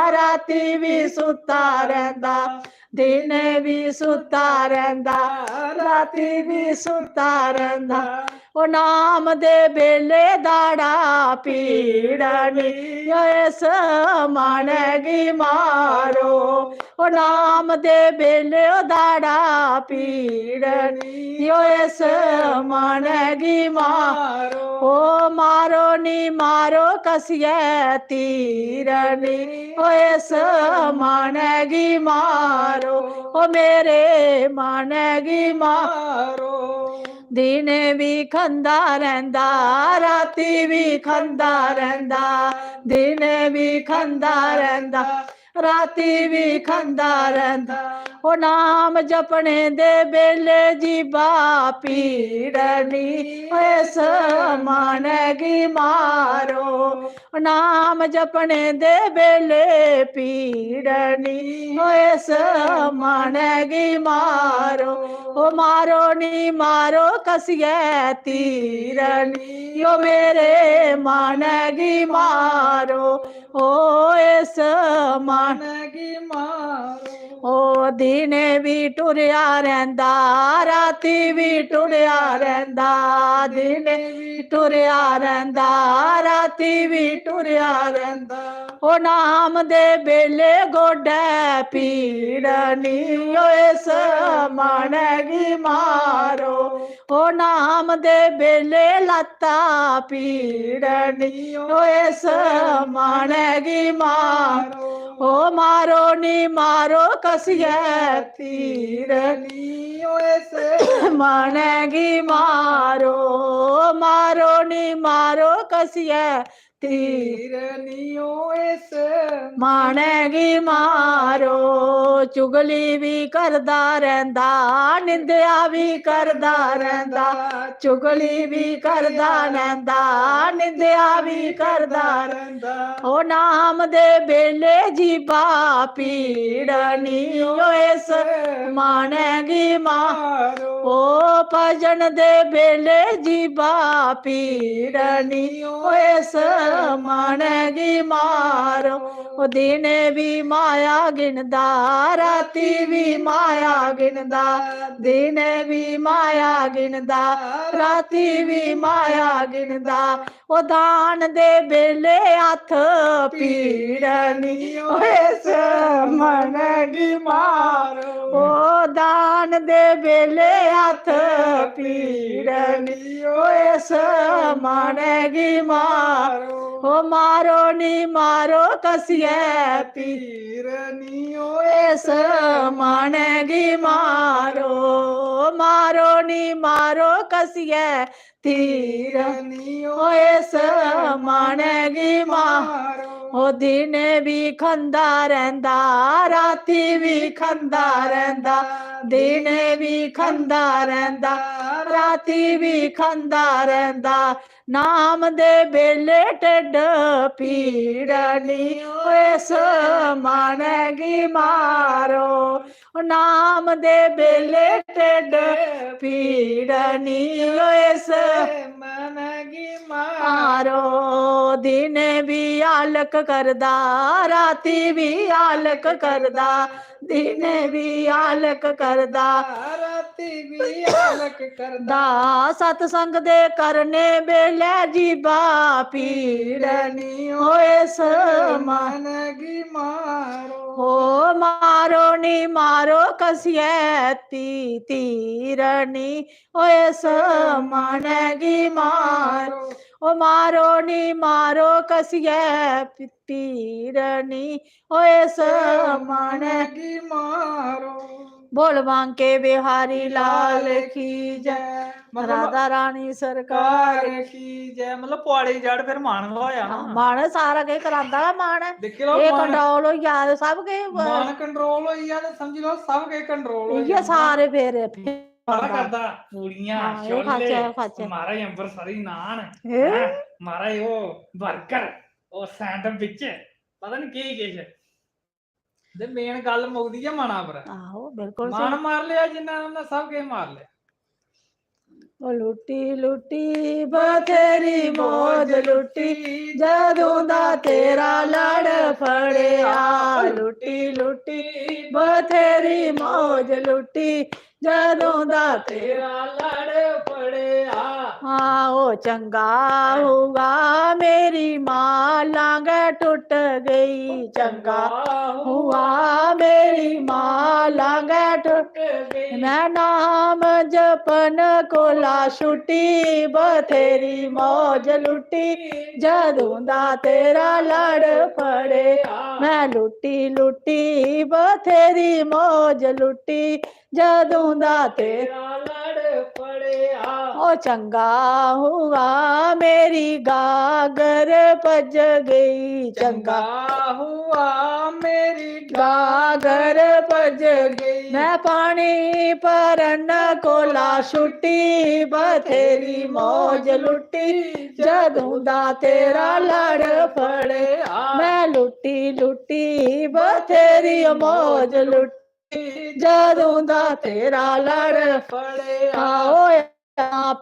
राती भी सुता रहंदा दिन भी सुता रहंदा राती भी सुता रहंदा ओ नाम दे बेले दाड़ा पीड़नी इस मानेगी मारो ओ नाम दे बेले दाड़ा पीड़नी इस मानेगी मारो ओ मारो नी मारो कसिया तीरनी ओ इस मानेगी मारो ओ मेरे मानेगी मारो दिने भी खंदा रहंदा राती भी खंदा रहंदा दिने भी खंदा रहंदा राती भी खंदा रहंदा ओ नाम जपने दे बेले जीबा पीड़नी इस मानेगी मारो नाम जपने दे बेले पीड़नी इस मानेगी मारो ओ मारो नी मारो कसिया तीरनी यो मेरे मानेगी मारो ओ इस मानेगी मारो ओ दिने भी टुरिया रहंदा राती भी टुरिया रहंदा दिने भी टुरिया रहंदा राती भी टुरिया रहंदा ओ नाम दे बेले गोडे पीड़नी ओ इस मानेगी मारो ओ नाम दे बेले लत्ता पीड़नी ओ इस मानेगी मारो ओ मारो नी मारो कसिया तीरनी ओ ऐसे मानेगी मारो मारो नी मारो कसिया ਧੀਰ ਨੀਓ ਇਸ ਮਾਣੇਗੀ ਮਾਰੋ। ਚੁਗਲੀ ਵੀ ਕਰਦਾ ਰਹਿੰਦਾ, ਨਿੰਦਿਆ ਵੀ ਕਰਦਾ ਰਹਿੰਦਾ, ਚੁਗਲੀ ਵੀ ਕਰਦਾ ਰਹਿੰਦਾ, ਨਿੰਦਿਆ ਵੀ ਕਰਦਾ ਰਹਿੰਦਾ। ਓ ਨਾਮ ਦੇ ਬੇਲੇ ਜੀਬਾ ਪੀੜਨੀ ਓ ਇਸ ਮਾਣੇਗੀ ਮਾਰੋ। ਓ ਭਜਨ ਦੇ ਬੇਲੇ ਜੀਬਾ ਪੀੜਨੀ ਓ ਇਸ ਮਾਣੇਗੀ ਮਾਰੋ। ਓ ਦਿਨੇ ਵੀ ਮਾਇਆ ਗਿਣਦਾ, ਰਾਤੀ ਵੀ ਮਾਇਆ ਗਿਣਦਾ, ਦਿਨੇ ਵੀ ਮਾਇਆ ਗਿਣਦਾ, ਰਾਤੀ ਵੀ ਮਾਇਆ ਗਿਣਦਾ। ਓ ਦਾਨ ਦੇ ਬੇਲੇ ਹੱਥ ਪੀੜਨੀ ਓ ਇਸ ਮਾਣੇਗੀ ਮਾਰੋ। ਓ ਦਾਨ ਦੇ ਬੇਲੇ ਹੱਥ ਪੀੜਨੀ ਓ ਇਸ ਮਾਣੇਗੀ ਮਾਰੋ। ਓ ਮਾਰੋ ਨੀ ਮਾਰੋ ਕਸੀਏ ਪੀਰ ਨੀ ਓ ਇਸ ਮਾਣੇਗੀ ਮਾਰੋ। ਮਾਰੋ ਨੀ ਮਾਰੋ ਕਸੀਏ ਤੀਰ ਨੀ ਓ ਇਸ ਮਾਣੇਗੀ ਮਾਰੋ। ਓ ਦਿਨੇ ਵੀ ਖੰਦਾ ਰਹਿੰਦਾ, ਰਾਤੀ ਵੀ ਖੰਦਾ ਰਹਿੰਦਾ, ਦਿਨੇ ਵੀ ਖੰਦਾ ਰਹਿੰਦਾ, ਰਾਤੀ ਵੀ ਖੰਦਾ ਰਹਿੰਦਾ। ਨਾਮ ਦੇ ਬੇਲੇ ਢਿੱਡ ਪੀੜਨੀ ਓ ਇਸ ਮਾਣੇਗੀ ਮਾਰੋ। ਨਾਮ ਦੇ ਬੇਲੇ ਢਿੱਡ ਪੀੜਨੀ ਓ ਇਸ ਮਾਣੇਗੀ ਮਾਰੋ। ਦਿਨੇ ਵੀ ਆਲਕ ਕਰਦਾ, ਰਾਤੀ ਵੀ ਆਲਕ ਕਰਦਾ, ਦਿਨੇ ਵੀ ਆਲਕ ਕਰਦਾ, ਰਾਤੀ ਵੀ ਆਲਕ ਕਰਦਾ। ਸਤਸੰਗ ਦੇ ਕਰਨੇ ਵੇਲੇ ਜੀਬਾ ਪੀੜਨੀ ਓ ਇਸ ਮਾਣੇਗੀ ਮਾਰੋ। ਹੋ ਮਾਰੋ ਨੀ ਮਾਰੋ ਕਸੀਏ ਤੀਰਨੀ ਓ ਇਸ ਮਾਣੇਗੀ ਮਾਰੋ। ਓ ਮਾਰੋ ਨੀ ਮਾਰੋ ਕਸੀਏ ਪੀਰਨੀ ਓ ਇਸ ਮਾਣੇਗੀ ਮਾਰੋ। ਬੋਲ ਬਾਂਕੇ ਬਿਹਾਰੀ ਲਾਲ ਕੀ ਜੈ, ਰਾਧਾ ਰਾਣੀ ਸਰਕਾਰ ਕੀ ਜੈ। ਮਤਲਬ ਪੁਆੜੀ ਜੜ ਫਿਰ ਮਾਨ ਹੋਇਆ ਨਾ, ਮਾਣ ਸਾਰਾ ਕੇ ਕਰਾਂਦਾ ਵਾ ਮਾਣ। ਦੇਖੇ ਲੋ ਇਹ ਕੰਟਰੋਲ ਹੋਈ ਯਾਦ ਸਭ ਕੇ ਮਾਨ ਕੰਟਰੋਲ ਹੋਈ ਆ ਤੇ ਸਮਝ ਲਓ ਸਭ ਕੇ ਕੰਟਰੋਲ ਹੋਈ ਇਹ ਸਾਰੇ ਫੇਰ ਕਰਦਾ ਪੂੜੀਆਂ ਛੋਲੇ ਮਾਰਾ ਅੰਬਰਸਰੀ ਨਾਨ ਮਾਰਾ ਉਹ 버ਗਰ ਉਹ ਸੈਂਡਵਿਚ ਪਤਾ ਨਹੀਂ ਕੀ ਕੁਛ ਤੇ ਮੇਨ ਗੱਲ ਮੁੱਕਦੀ ਆ ਮਾਣਾ ਪਰ। ਆਹੋ ਬਿਲਕੁਲ ਮਾਣ ਮਾਰ ਲਿਆ ਜਿੰਨਾ ਉਹਨਾਂ ਸਭ ਕੇ ਮਾਰ ਲਿਆ। ਉਹ ਲੁੱਟੀ ਲੁੱਟੀ ਬਥੇਰੀ ਮੌਜ ਲੁੱਟੀ ਜਦੋਂ ਦਾ ਤੇਰਾ ਲੜ ਫੜਿਆ। ਲੁੱਟੀ ਲੁੱਟੀ ਬਥੇਰੀ ਮੌਜ ਲੁੱਟੀ ਜਦੋਂ ਦਾ ਤੇਰਾ ਲੜ ਫੜਿਆ। ਹਾਂ ਉਹ ਚੰਗਾ ਹੁਆ ਮੇਰੀ ਮਾਂ ਲਾਂਗ ਟੁੱਟ ਗਈ, ਚੰਗਾ ਹੁਆ ਮੇਰੀ ਮਾਂ ਲਾਂਗ ਟੁੱਟ ਗਈ। ਮੈਂ ਨਾਮ ਜਪਨ ਕੋਲਾ ਛੁੱਟੀ ਬਥੇਰੀ ਮੌਜ ਲੁੱਟੀ ਜਦੋਂ ਦਾ ਤੇਰਾ ਲੜ ਫੜਿਆ। ਮੈਂ ਲੁੱਟੀ ਲੁੱਟੀ ਬਥੇਰੀ ਮੌਜ ਲੁੱਟੀ ਜਦੋਂ ਦਾ ਤੇਰਾ ਲੜ ਫੜਿਆ। ਉਹ ਚੰਗਾ ਹੁਆ ਮੇਰੀ ਗਾਗਰ ਭੱਜ ਗਈ, ਚੰਗਾ ਹੁਆ ਮੇਰੀ ਗਾਗਰ ਭੱਜ ਗਈ। ਮੈਂ ਪਾਣੀ ਭਰਨ ਕੋਲਾ ਛੁੱਟੀ ਬਥੇਰੀ ਮੌਜ ਲੁੱਟੀ ਜਦੋਂ ਦਾ ਤੇਰਾ ਲੜ ਫੜਿਆ। ਮੈਂ ਲੁੱਟੀ ਲੁੱਟੀ ਬਥੇਰੀ ਮੌਜ ਲੁੱਟੀ ਜਦੋਂ ਦਾ ਤੇਰਾ ਲੜ ਫੜਿਆ। ਓਏ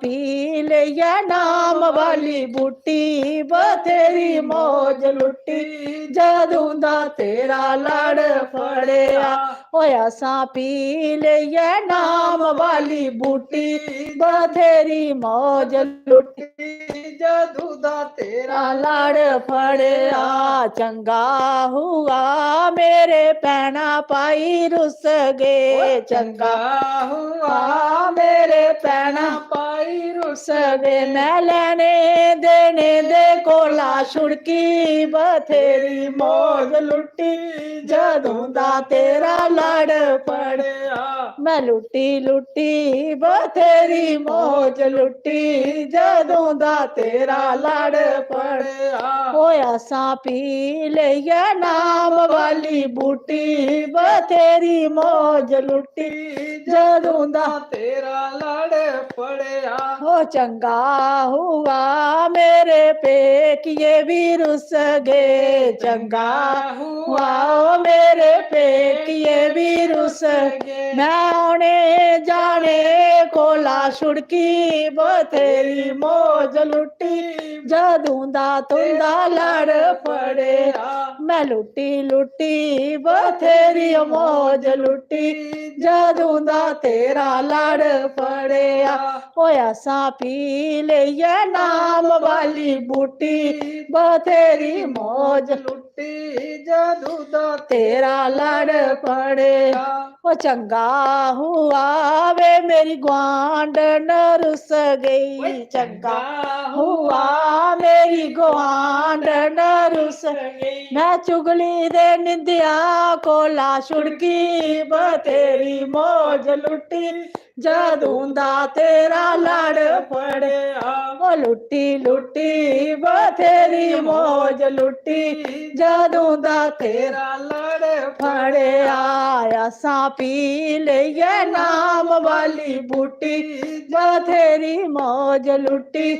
ਪੀ ਲਈਏ ਨਾਮ ਵਾਲੀ ਬੂਟੀ ਬਥੇਰੀ ਮੌਜ ਲੁੱਟੀ ਜਦੋਂ ਦਾ ਤੇਰਾ ਲੜ ਫੜਿਆ। ਓਏ ਅਸਾਂ ਪੀ ਲਈਏ ਨਾਮ ਵਾਲੀ ਬੂਟੀ ਬਥੇਰੀ ਮੌਜ ਲੁੱਟੀ ਜਦੋਂ ਦਾ ਤੇਰਾ ਲੜ ਫੜਿਆ। ਚੰਗਾ ਹੁਆ ਮੇਰੇ ਭੈਣਾ ਭਾਈ ਰੁੱਸ ਗਏ, ਚੰਗਾ ਹੁਆ ਮੇਰੇ ਭੈਣਾ ਭਾਈ ਰੁੱਸ ਗਏ। ਮੈਂ ਲੈਣੇ ਦੇਣੇ ਦੇ ਕੋਲਾ ਛੁੜਕੀ ਬਥੇਰੀ ਮੌਜ ਲੁੱਟੀ ਜਦੋਂ ਦਾ ਤੇਰਾ ਲੜ ਫੜਿਆ। ਮੈਂ ਲੁੱਟੀ ਲੁੱਟੀ ਬਥੇਰੀ ਮੌਜ ਲੁੱਟੀ ਜਦੋਂ ਦਾ ਤੇਰਾ ਲੜ ਫੜਿਆ। होया सा पी लिया नाम वाली बूटी बथेरी मौज लुटी जदों दा तेरा लड़ पड़िया हो चंगा हुआ मेरे पेकिए भी रुस गए चंगा हुआ ओ मेरे पेकिए भी रुस गए मैं आने जाने कोला छुड़की बथेरी मौज लुटी जदों दा तुंदा लड़ पड़िया मैं लुटी लुटी बथेरी मौज लुटी जदों दा तेरा लड़ पड़िया होया सा पी लिया नाम वाली बूटी बथेरी मौज लुटी जदू दा तेरा लड़ पड़िया ओ चंगा हुआ वे मेरी ग्वांढन रुस गई चंगा हुआ मेरी ग्वांढन रुस गई मैं चुगली दे निंदिया कोला छुड़की बथेरी मौज लुटी जदों दा तेरा लड़ पड़िया ओ लुटी लुटी बथेरी मौज लुटी जदों दा तेरा लड़ पड़िया असा पी लिया नाम वाली बूटी बथेरी मौज लुटी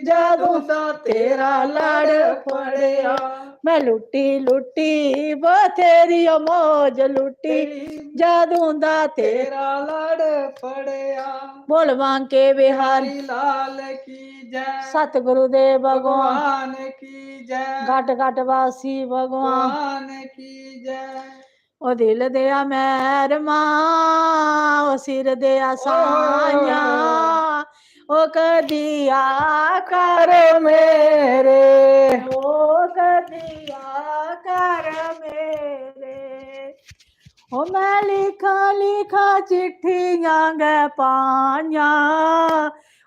जदों दा तेरा लड़ पड़िया मैं लुटी लुटी बथेरी मौज लुटी जदों दा तेरा लड़ पड़िया बोल बांके बिहारी लाल की जय सतगुरु देव भगवान की जय घट घट वासी भगवान की जय ओ दिल दिया मैर मां ओ सिर दिया साया ओ कदिया कर मेरे ओ कदिया कर मेरे ओ मैं लिखा लिखा चिट्ठियां गै पाइयां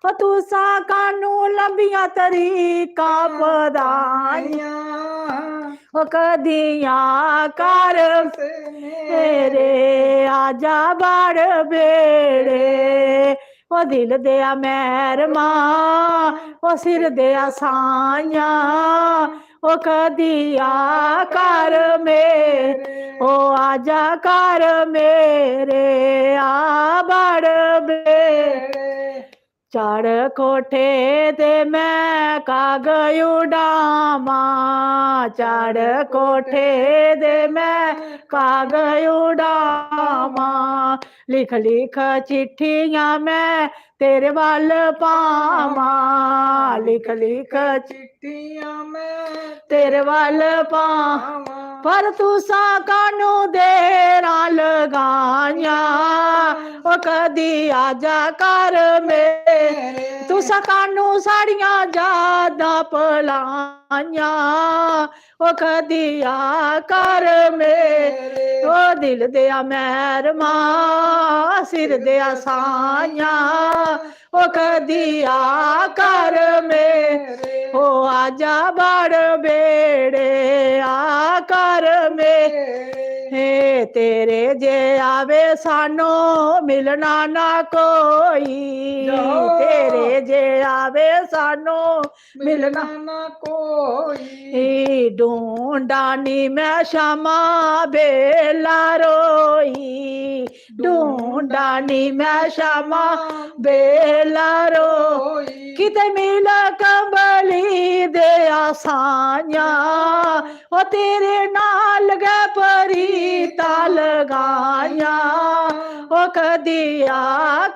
ओ तुसा कानू लंबियां तरीका पदाइयां ओ कदिया कर मेरे आजा बड़ बेड़े ओ दिल दिया मैर मां ओ सिर दिया साइयां ओ कदिया कर मेरे ओ आजा कर मेरे आ बड़ बेड़े चढ़ कोठे ते मैं काग उड़ामा चढ़ कोठे दे मैं काग उड़ामा लिख लिख चिट्ठियां मैं तेरे वाल पावा लिख लिख चिट्ठियां मैं तेरे वाल पावा पर तुसा कानू देरा लगाया ओ कदी आजा कर मेरे तुसा कानू साड़ियां ज्यादा पलाइया ओ कदी आ कर मेरे ओ दिल दिया मैर मां सिर दिया साइया ओ कदी आ कर मेरे ओ आजा बड़ बेड़े आ कर मेरे तेरे जे आवे सानो मिलना ना कोई तेरे जे आवे सानो मिलना ना कोई ढूंढानी मैं क्षमा बेला रोई ढूंढानी मैं क्षमा बेला रोई किते मिल कंबली दे आसाइया ओ तेरे नाल गै परी ताल गाया ओ कदिया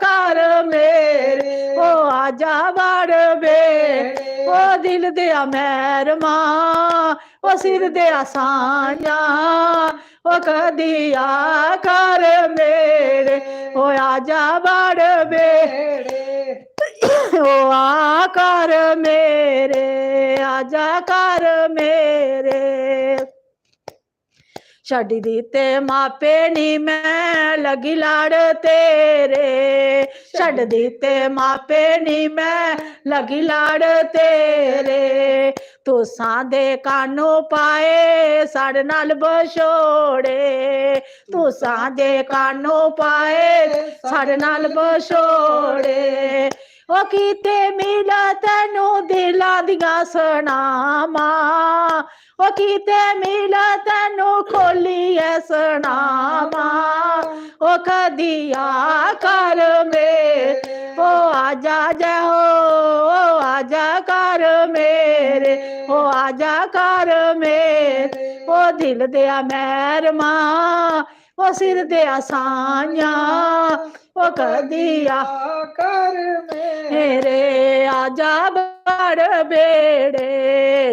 कर मेरे ओ आजा बड़ बेड़े ओ दिल दिया मैर मां ओ सिर दिया साइया ओ कदिया कर मेरे ओ आजा बड़ बेड़े ओ आ कर मेरे आजा कर मेरे छड़ दिते मापे नी मैं लगी लाड़ तेरे छड़ दिते मापे नी मैं लगी लाड़ तेरे तुसां दे कानों पाए साढ़े नाल बछोड़े तुसां दे कानों पाए साढ़े नाल बछोड़े ओ कीते मिला तेनू दिलां दियां सनामा ओ कीते मिल तेनू खोलिए सुनावा ओ कदिया कर मेरे ओ आजा जय हो आजा कर मेरे ओ आजा कर मेरे ओ दिल दिया मैर मां ओ सिर दिया साइया ओ कदिया कर मेरे आजा बड़ बेड़े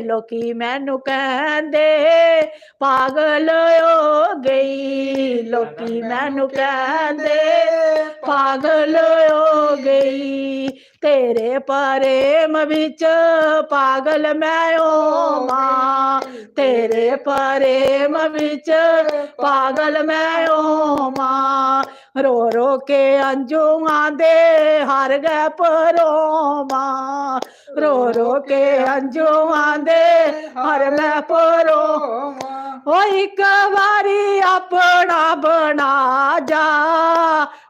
लोकी मैनू कहंदे पागल हो गई लोकी मैनू कहंदे पागल हो गई तेरे प्रेम विच पागल मैं होवां तेरे प्रेम विच पागल मैं होवां रो रो के अंजुआ दे हर गए परोवां रो रो के अंजुआ दे हर मैं परोवां ओ एक बारी अपना बना जा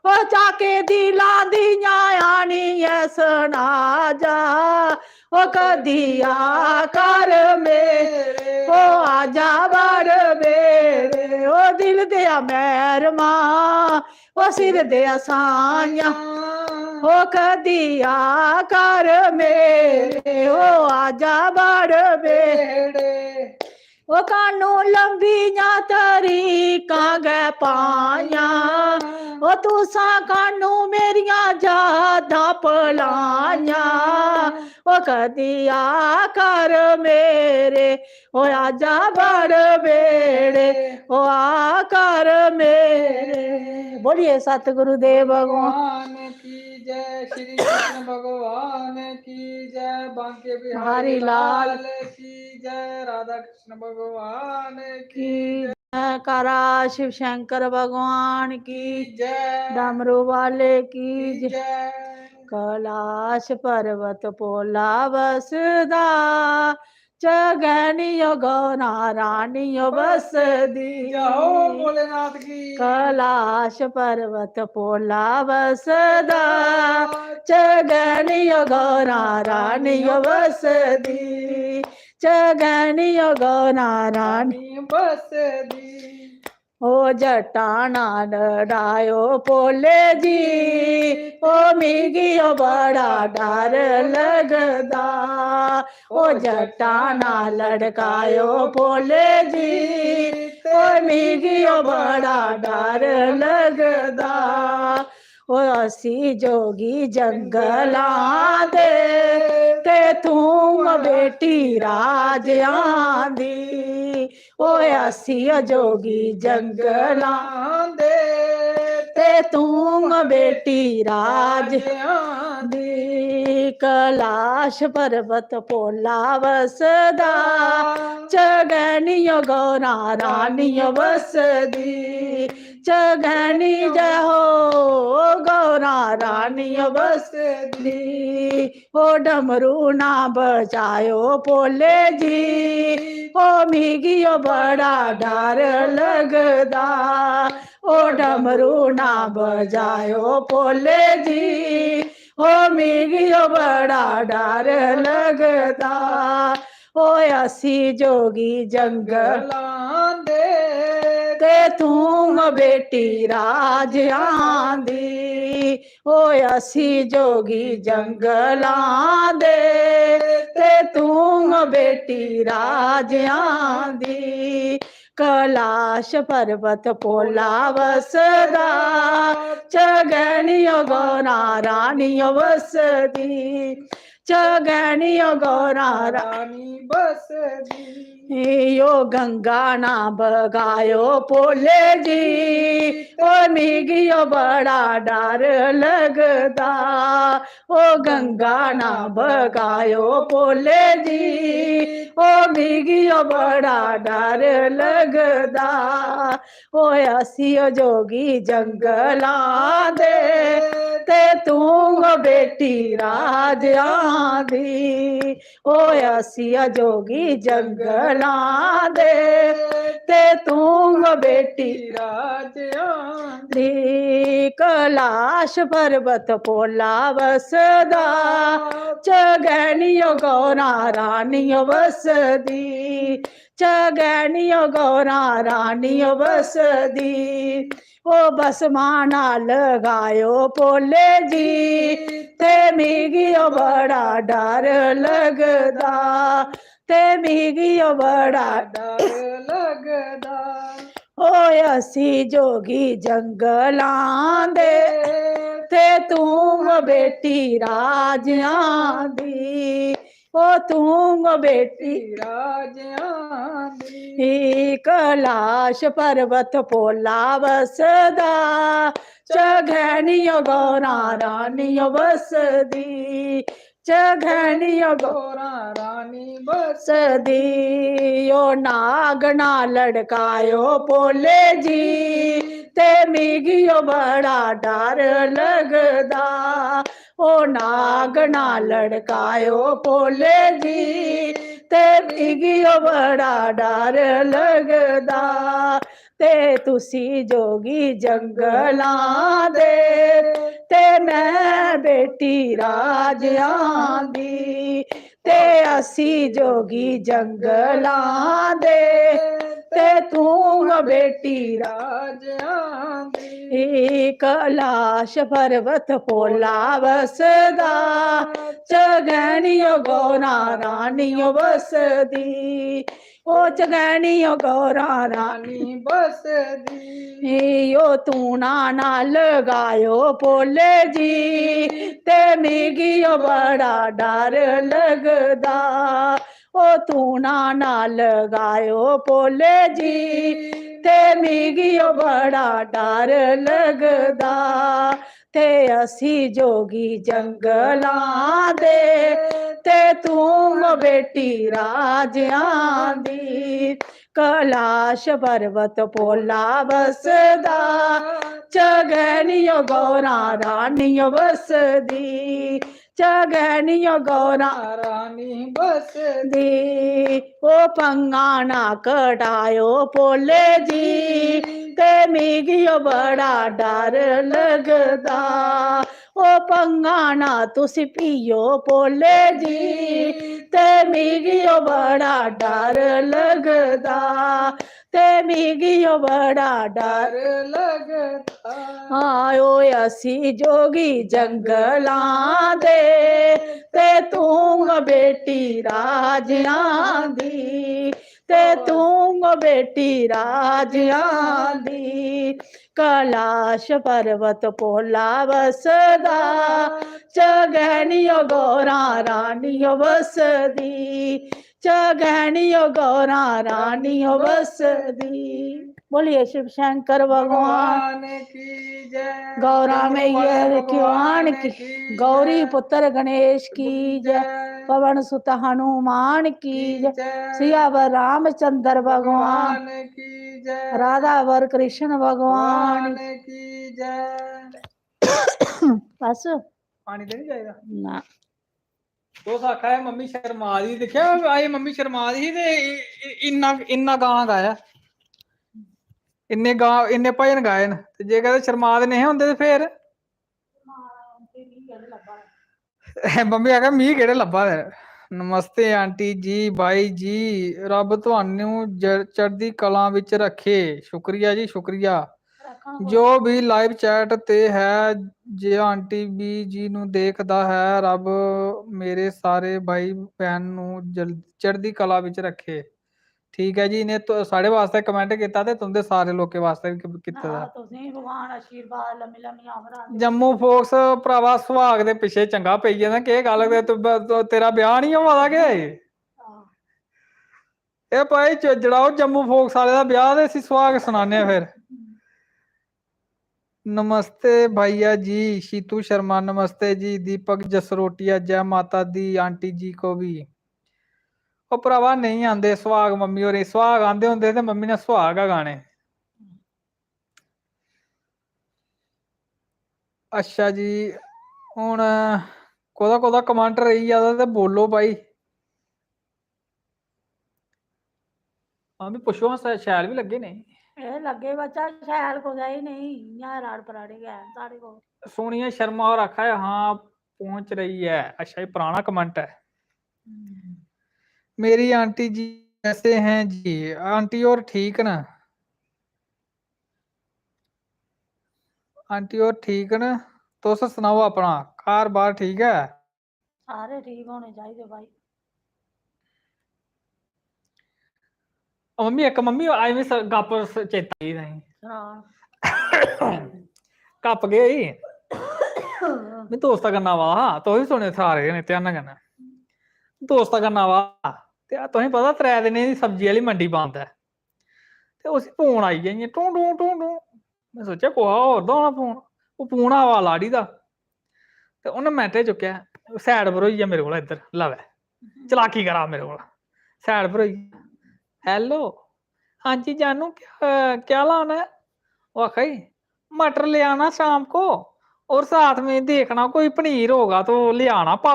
ओ जाके दिला दिया आनी है सुना जा ओ कदिया कर मेरे ओ आजा बड़ मेरे ओ दिल दिया मैर मां ओ सिर दिया साइया ओ कदिया कर मेरे ओ आजा बड़ बेड़े ओ कानू लंबिया तरीका गै पाया ओ तुसा कानू मेरिया ज्यादा पलाया ओ कदिया कर मेरे ओ आजा बड़ बेड़े ओ आ कर मेरे बोलिए सतगुरुदेव भगवान की जय श्री कृष्ण भगवान की जय बांके बिहारी बिहारी लाल लाल की जय राधा कृष्ण भगवान की करा शिव शंकर भगवान की जय डमरू वाले की जय कैलाश पर्वत पोला बसदा चगनियो गौरा रानियो बसदी जाओ भोलेनाथ की कैलाश पर्वत पोला बसदा चगनियो गौरा रानियो बसदी चगनियो गौरा रानी बसदी ओ जटा नाल डायो पोले जी ओ मिगियो बड़ा डर लगदा ओ जटा नाल लड़कायो पोले जी ओ मिगियो बड़ा डर लगदा ओ असी जोगी जंगलां दे ते तूं बेटी राज आंदी ओ असी जोगी जंगलां दे ते तूं बेटी राज दी कैलाश पर्वत पोला बसदा चगनियो गौरा रानियो बसदी चगनी जय हो गौरा रानियो बसदी ओ डमरू ना बजायो पोले जी ओ मिगियो बड़ा डर लगदा ओ डमरू ना बजायो पोले जी ओ मिगियो बड़ा डर लगदा ओ असी जोगी जंगलां दे ते तूं बेटी राज आंदी ओ असी जोगी जंगलां दे ते तूं बेटी राज आंदी कैलाश पर्वत पोला बसदा चगनियो गौरा रानियो बसदी चगनियो गौरा रानी बसदी यो गंगा ना बगायो पोले जी ओ मिगियो बड़ा डर लगदा ओ गंगा ना बगायो पोले जी ओ मिगियो बड़ा डर लगदा ओ असी जोगी जंगलां दे ते तू बेटी राजियां दी ओ असिया जोगी जंगलां दे ते तू बेटी राजियां दी कैलाश पर्वत पोला वसदा चगैनियो गौरा रानियो वसदी चगैनियो गौरा रानियो वसदी ओ बसमा नाल गायो पोले जी ते मिगी ओ बड़ा डर लगदा ते मिगी ओ बड़ा डर लगदा ओए असी जोगी जंगलां दे ते तू बेटी राजियां दी ओ तू बेटी राजियां दी कैलाश पर्वत पोला वसदा चगैनियो गौरा रानियो वसदी चगैनियो गौरा रानी बस सदी ओ नागना लड़कायो पोले जी ते मिगी ओ बड़ा डर लगदा ओ नागना लड़कायो पोले जी ते मिगी ओ बड़ा डर लगदा ते तुसी जोगी जंगलां दे ते मैं बेटी राजियां दी ते असी जोगी जंगलां दे ते तू बेटी राजियां दी कैलाश पर्वत पोला वसदा चगैनियो गौरा रानियो वसदी ओ चगैनियो गौरा रानी रानी बस दी ओ तूना नाल गायो पोले जी ते मिगी ओ बड़ा डर लगदा ओ तूना नाल गायो पोले जी ते मिगी ओ बड़ा डर लगदा ते असी जोगी जंगलां दे ते तू बेटी राजियां दी कैलाश पर्वत पोला वसदा चगैनियो गौरा रानियो वसदी चगैनियो गौरा रानी बस दी ओ पंगा ना कटायो पोले जी ते मिगी ओ बड़ा डर लगदा ओ पंगा ना तुसी पियो पोले जी ते मिगी ओ बड़ा डर लगदा ते मिगी ओ बड़ा डर डर लगदा आयो असी जोगी जंगलां दे ते तू बेटी राजियां दी ते तू बेटी राजियां दी कैलाश पर्वत पोला वसदा चगैनियो गौरा रानियो वसदी चगैनियो गौरा रानियो वसदी बोलिए शिव शंकर भगवान भगवान की जय गौरा मैया भगवान की की गौरी जय। पुत्र गणेश की जय पवन सुत हनुमान की जय सियावर रामचंद्र भगवान भगवान की जय राधा वर कृष्ण भगवान भगवान की जय बस पानी तो नहीं जाएगा ना तो आखा है मम्मी शर्मा दी दिखा आई मम्मी शर्मा दी ते इन्ना इन्ना गाना गाया इन्ने भजन गाए न ते जे कदें शर्मा दे नहीं होंदे ते फिर मम्मी आखा मी केड़े लब्भा दे नमस्ते आंटी जी बाई जी रब तुहानू चढ़दी कला विच रखे शुक्रिया जी शुक्रिया जो भी लाइव चैट ते है जे आंटी बी जी नू देखदा है रब मेरे सारे भाई भैन नू चढ़दी कला विच रखे ठीक है जी इन्हें तो साढ़े वास्ते कमेंट किया ते तुंदे सारे लोकें वास्ते भी कीते दा भगवान आशीर्वाद लम्मी लम्मी उमरां जम्मू फोक्स भरावा सुहाग दे पिछे चंगा पेई गेदा केह् गल्ल तेरा ब्याह नहीं होआ दा के ए भाई जड़ाओ जम्मू फोक्स वाले दा ब्याह ते इसी सुहाग सुनाने फिर नमस्ते भैया जी शीतू शर्मा नमस्ते जी दीपक जसरोटिया जय माता दी आंटी जी को भी ओ भरावा नहीं आंदे सुहाग मम्मी होरें सुहाग आंदे होंदे ते मम्मी ने सुहाग गै गाने ਅੱਛਾ ਜੀ, ਹੁਣ ਕੋਦਾ ਕਮਾਂਡ ਰਹੀ ਜਾਂਦਾ ਤੇ ਬੋਲੋ ਭਾਈ। ਵੀ ਪੁੱਛੋ ਸ਼ੈਲ ਵੀ ਲੱਗੇ ਨੇ ਇਹ ਲੱਗੇ ਬੱਚਾ शैल को ही नहीं यहाँ राड़ पराड़े गए सारे को। सोनिया शर्मा और रखा है हाँ पहुंच रही है। अच्छा ये पुराना कमेंट है। मेरी आंटी जी कैसे हैं जी? आंटी और ठीक ना? आंटी और ठीक ना? तो सुनाओ अपना घर बार ठीक है? सारे ठीक होने चाहिए भाई। मम्मी एक मम्मी आई में गप चेता ही नहीं कप गए मैं दोस्ता करना वा तो ही सुने सारे ने ध्यान करना दोस्ता करना वा तुसें पता 3 दिन दी सब्जी वाली मंडी बंद है ते उसी फोन आई गई टू टू टू टू मैं सोचा कुहा होर दा होना फोन वो फोन आवा लाड़ी दा ते उन्हें मैंटे चुक्या सैड पर होई मेरे को इधर लवै चलाकी करा मेरे को सैड पर होई हेलो हाँ जी जानू क्या लाना है? वो आखा मटर ले आना शाम को और साथ में देखना कोई पनीर होगा तो ले आना पा।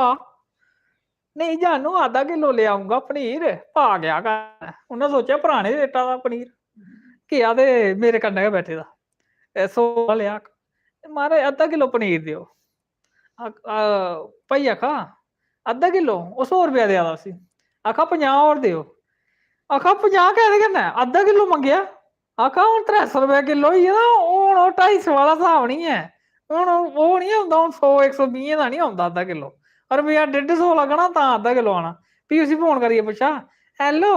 नहीं जानू आधा किलो ले आऊंगा पनीर पा गया कर उन्हें सोचा पुराने रेटा का पनीर क्या ते मेरे कन्ने गै बैठे दा 100 लिया मारे आधा किलो पनीर दियो भाई आखा आधा किलो वो 100 रुपया दिया उसी आखा 50 और दियो आखा 50 कहदे कन्नै आधा किलो मंगया आखा हुण 300 रुपया किलो ही है ना हुण 250 वाला हिसाब नहीं है हुण वो नहीं आउंदा हुण 100 120 दा नहीं आउंदा आधा किलो रुपया 150 लगना तां आधा किलो आना फ्ही उसी फोन करिए पूछा हेलो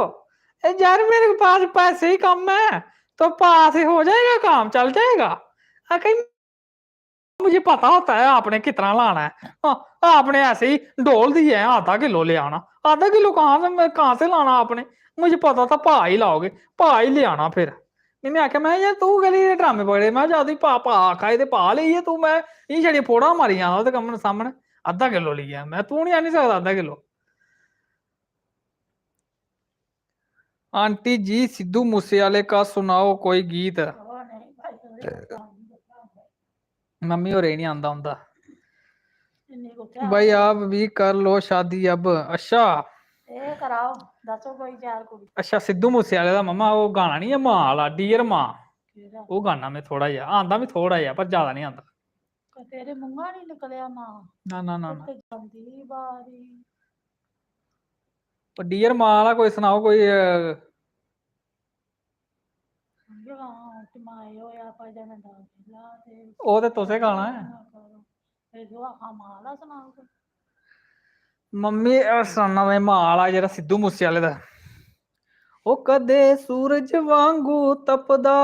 यार मेरे पास पैसे ही कम है तो पास हो जाएगा काम चल जाएगा आखा मुझे पता होता है आपने कितना लाना है आपने ऐसे ही डोल दिए है आधा किलो ले आना आधा किलो कहाँ से लाना आपने मुझे पता था पा ही लाओगे पा ही ले आना फिर मैं आख्या मैं यार तू गली ड्रामे पकड़े मैं ज्यादा पा पा आखा ते पा ली तू मैं ये छड़ी फोड़ा मारी जाना कम सामने आधा किलो लिया मैं तू नहीं आनी सकता आधा किलो। आंटी जी सिद्धू मूसेवाले का सुनाओ कोई गीत। मम्मी और नहीं आंदा हुंदा भाई आप भी कर लो शादी अब। अच्छा कराओ दसो कोई चार कुड़ी। अच्छा सिद्धू मूसेवाले दा मम्मा वो गाना नहीं है मां वाला डियर मां वो गाना मैं थोड़ा जिहा आंदा भी थोड़ा जिहा पर ज्यादा नहीं आंदा। तेरे मुंहा नहीं निकलिया मां ना ना ना ते जांदी बारी डियर मां वाला कोई सुनाओ कोई ਉਹ ਤੇ ਤੁਸੀਂ ਗਾਣਾ ਹੈ ਮੰਮੀ ਸੁਣਨਾ ਮੈਂ ਮਾਂ ਵਾਲਾ ਜਿਹੜਾ ਸਿੱਧੂ ਮੂਸੇ ਵਾਲੇ ਦਾ ਉਹ ਕਦੇ ਸੂਰਜ ਵਾਂਗੂ ਤਪਦਾ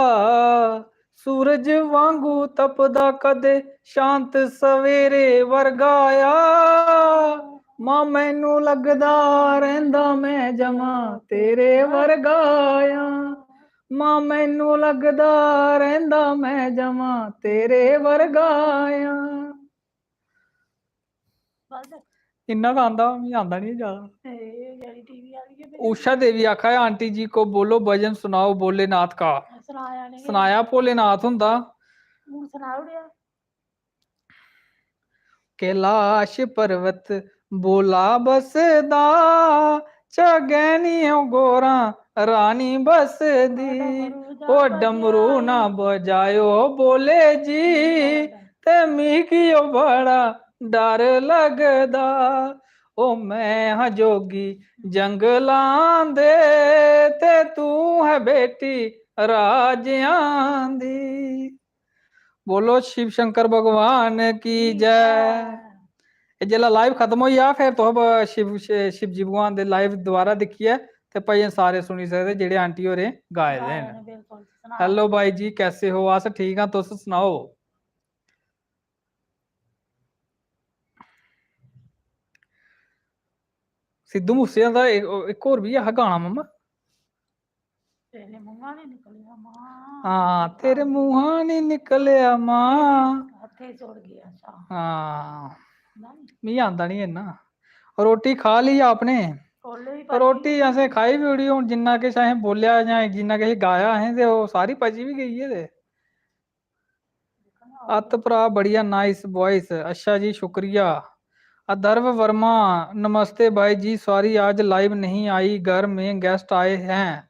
ਸੂਰਜ ਵਾਂਗੂ ਤਪਦਾ ਕਦੇ ਸ਼ਾਂਤ ਸਵੇਰੇ ਵਰਗਾਇਆ ਮਾਂ ਮੈਨੂੰ ਲੱਗਦਾ ਰਹਿੰਦਾ ਮੈਂ ਜਮਾ ਤੇਰੇ ਵਰਗਾਇਆ मां मैनू लगदा रहिंदा मैं जमा तेरे वर्गाया इन्ना का आंदा नहीं ज्यादा। उषा देवी आखा है आंटी जी को बोलो भजन सुनाओ भोलेनाथ का सुनाया भोलेनाथ हुंदा कैलाश पर्वत बोला बसदा चगैनियों गोरा रानी बस दी ओ डमरू ना बजायो बोले जी ते मिगी बड़ा डर लगदा ओ मैं हाँ जोगी जंगलां दे ते तू है बेटी राजियां दी। बोलो शिव शंकर भगवान की जय। जिसला लाइव खत्म हो गया फिर तो शिव जी भगवान दे लाइव दोबारा दिखिए ते भजन सारे सुनी सकते जेडे आंटी होरें गाए दे न। हेलो भाई जी कैसे हो अस ठीक हाँ तुस सुनाओ। सिद्धू मूसे दा एक होर भी है गाना मम्मा हाँ तेरे मुंहा नहीं निकलिया मां हाँ मी आंदा नहीं इन्ना। रोटी खा ली आपने रोटी असें खाई भी उड़ी हूँ जिन्ना किश असें बोलिया जां जिन्ना किश गाया असें ते ओह् सारी पची भी गई है ते अत भरा बढ़िया नाइस वॉइस। अच्छा जी शुक्रिया। अधर्व वर्मा नमस्ते भाई जी, सॉरी आज लाइव नहीं आई, घर में गेस्ट आए हैं।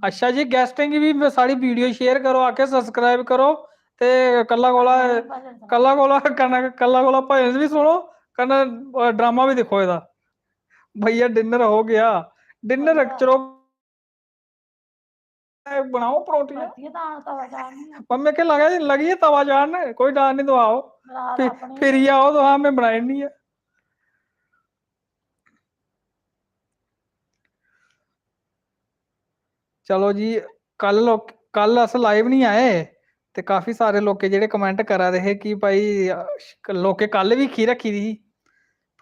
अच्छा जी गेस्टें की भी सारी वीडियो शेयर करो, आके सब्सक्राइब करो ते कल्ला कोला भजन भी सुनो, कन्नै ड्रामा भी दिखो एदा। भैया डिनर हो गया, डिनर चलो बनाओ परोठियां। मम्मी के लगी है तवा चाड़ने, कोई डाल नहीं, तो आओ फिर ही आओ, तो हाँ मैं बनाई नहीं है। चलो जी कल अस लाइव नहीं आए ते काफी सारे लोग जेडे कमेंट करा दे हे कि भाई लोके कल भी खी रखी दी,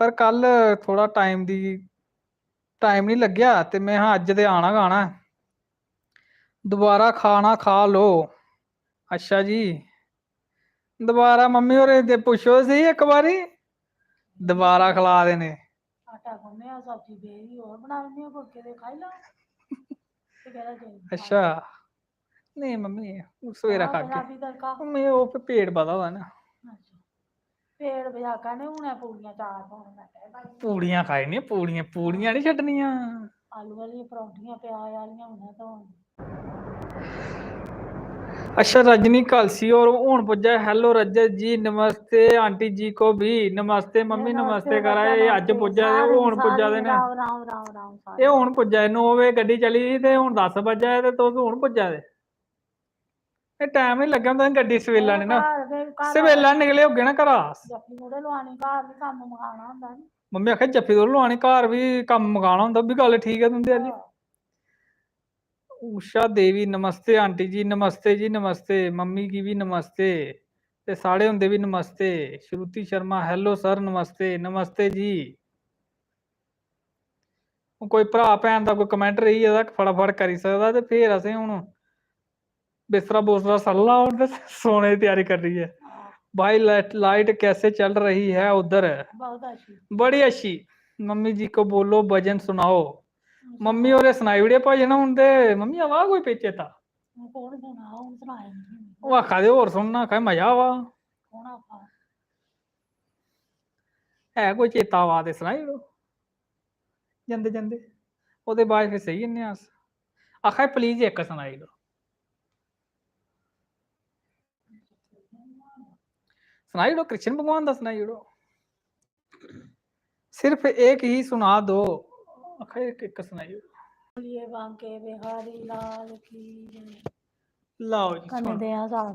पर कल थोड़ा टाइम नहीं लग्या ते मैं हाँ अज ते आना गाना दोबारा खाना खा लो। अच्छा जी दोबारा मम्मी और पुछो सही एक बारी, दोबारा खिला देने। अच्छा नहीं मम्मी सवेरा खा के मम्मी वो पेट बधा हुआ ना, पूड़ियां खाई नहीं, पूड़ियां नहीं छड्डनियां। आलू वाली परौंठियां प्याज वालियां होना तो। अच्छा रजनी कलसी और हूं पुजा। हेलो रजत जी नमस्ते, आंटी जी को भी नमस्ते, मम्मी नमस्ते करा अज पुजा हूं पुजा दे ने, ये हूं पुजा 9 बजे गड्डी चली ते हूं 10 बजा ते तुस हूं पुजा दे। टाइम नहीं लग्या होंदा गड्डी सवेला ने ना, सवेला निकले होगे ना घरा। मम्मी आखे जफ्फी थोड़ी लुआनी, घर भी कम्म मुकाना होंदा, भी गल ठीक है तुंदी आह्ली। उषा देवी नमस्ते आंटी जी, नमस्ते जी नमस्ते, मम्मी की भी नमस्ते ते साढ़े होंदे भी नमस्ते। श्रुति शर्मा हेलो सर नमस्ते, नमस्ते जी। कोई भरा भैन का कोई कमेंट रही है फटाफट करी सकता ते फिर असें हुण बिस्तरा बुस्तरा सल्ला और सोने की तैयारी कर रही है। भाई लाइट कैसे चल रही है उधर? बहुत अच्छी, बड़ी अच्छी। मम्मी जी को बोलो भजन सुनाओ। मम्मी और सुनाई ओड़े भजन हूं ते मम्मी आवा कोई पेचे था वो आखा दे होर सुनना, आखा मजा आवा है कोई चेता आवा ते सनाई ओड़ो जंदे जंदे, ओहदे बाद फिर सही जन्ने अस। आखा प्लीज एक सनाई ओड़ो, सुनाई ओड़ो कृष्ण भगवान का सुनाई ओड़ो, सिर्फ एक ही सुना दो। आखा एक सुनाई ओड़ो। बांके बिहारी लाल की लाओ जी कन्ने देया साथ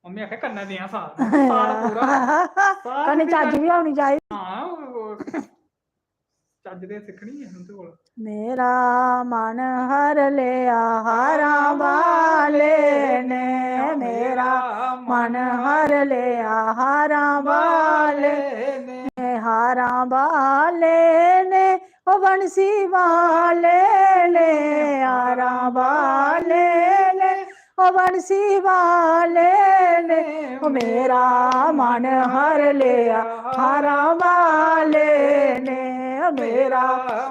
मम्मी आखे कन्ने देया साथ पूरा कन्ने चज भी होनी चाहिए। हां चज दे सिखनी है उनके कोल। मेरा मन हर लिया हारा वाले ने, मेरा मन हर लिया हारा वाले ने, हारा वाले ने ओ बंसी वाले ने, हारा वाले ने ओ बंसी वाले ने, ओ मेरा मन हर लिया हारा वाले ने, मेरा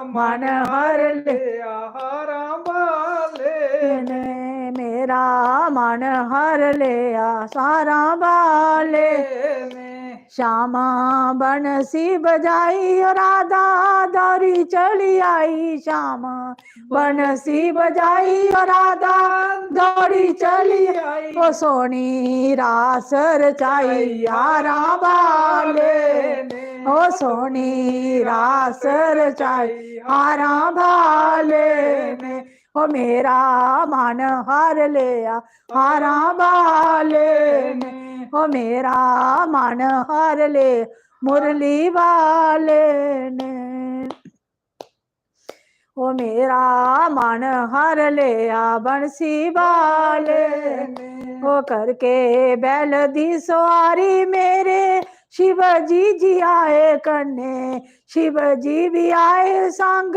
मन हर लिया हारा वाले ने, मेरा मन हर लिया सारा वाले ने। श्यामा बंसी बजाई और राधा दौरी चली आई, श्यामा बंसी बजाई और राधा दौड़ी चली आई, ओ सोनी रास रचाई यारा वाले ने, ओ सोनी रास रचाई हारा वाले ने, ओ मेरा मन हर लिया हारा वाले ने, ओ मेरा मन हर ले मुरली वाले ने, ओ मेरा मन हर लिया बंसी वाले ने, ओ करके बैल दी सवारी मेरे शिव जी आए कन्ने, शिव जी भी आए संग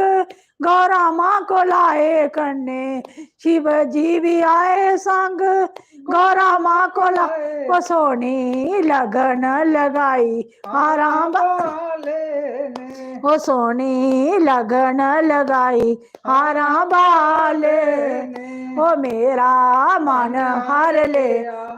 गौरा माँ को लाए कन्ने, शिव जी भी आए संग गौरा माँ को लाए, ओ सोनी लगन लगाई हारा वाले ने, ओ सोनी लगन लगाई हारा वाले ने, ओ मेरा मन हर ले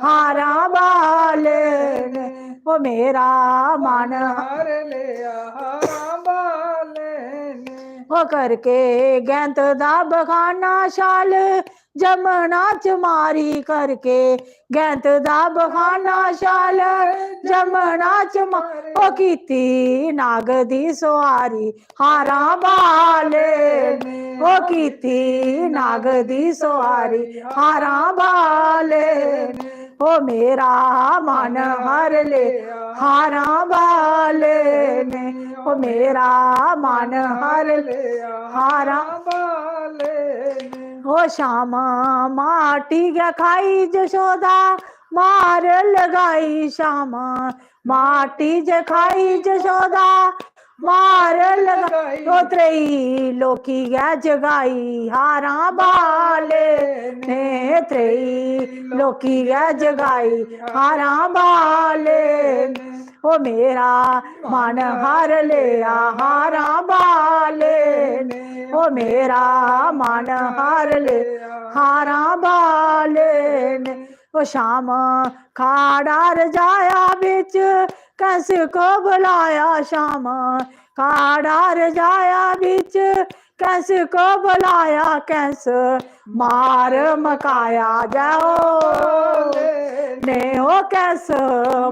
हारा वाले ने ओ मेरा मन हार लिया हारा वाले ने ओ करके गैंत दा बखाना शाल जमना च मारी करके गैंत दा बखाना शाल जमना च मारी ओ कीती नाग दी सवारी हारा वाले ने ओ कीती नाग दी सवारी हारा वाले ने ओ मेरा मन हर ले हारा वाले ने ओ मेरा मन हर ले हारा वाले ने ओ श्यामा माटी गया खाई जशोदा मार लगाई श्यामा माटी ज खाई जशोदा मार लगाई ओ त्रई लोकी गया जगाई हारा बाले ने त्रई लोकी गया जगाई हारा बाले ने ओ मेरा मन हर लिया हारा बाले ने ओ मेरा मन हर ले हारा बाले ने ओ शाम खाड़ा रजाया बिच कैस को बुलाया शाम खाड़ा रजाया बिच कैस को बुलाया कैस मार मकाया जाओ ने हो कैस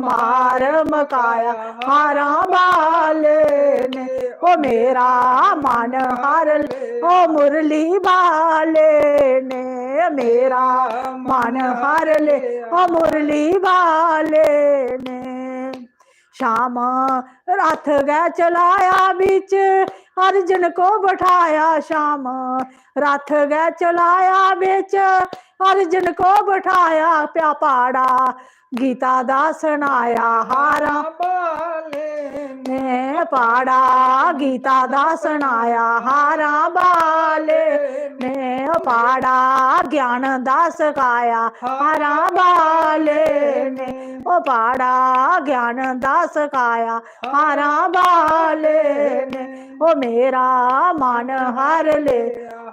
मार मकाया हारा बाले ने ओ मेरा मन हर ओ मुरली बाले ने मेरा मन हर ले ओ मुरली बाले ने शाम रथ गए चलाया बिच अर्जुन को बैठाया शाम रथ गए चलाया बिच अर्जुन को बैठाया प्या पाड़ा गीता दा सुनाया हारा बाले ने पाड़ा गीता दा सुनाया हारा बाले ने पाड़ा ज्ञान दा सखाया हारा बाले ने ओ पाड़ा ज्ञान दा सखाया हारा बाले ने ओ मेरा मन हर ले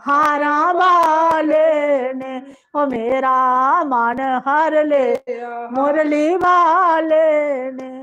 हारा बाले ने ओ मेरा मन हर ले मुरली वाले ने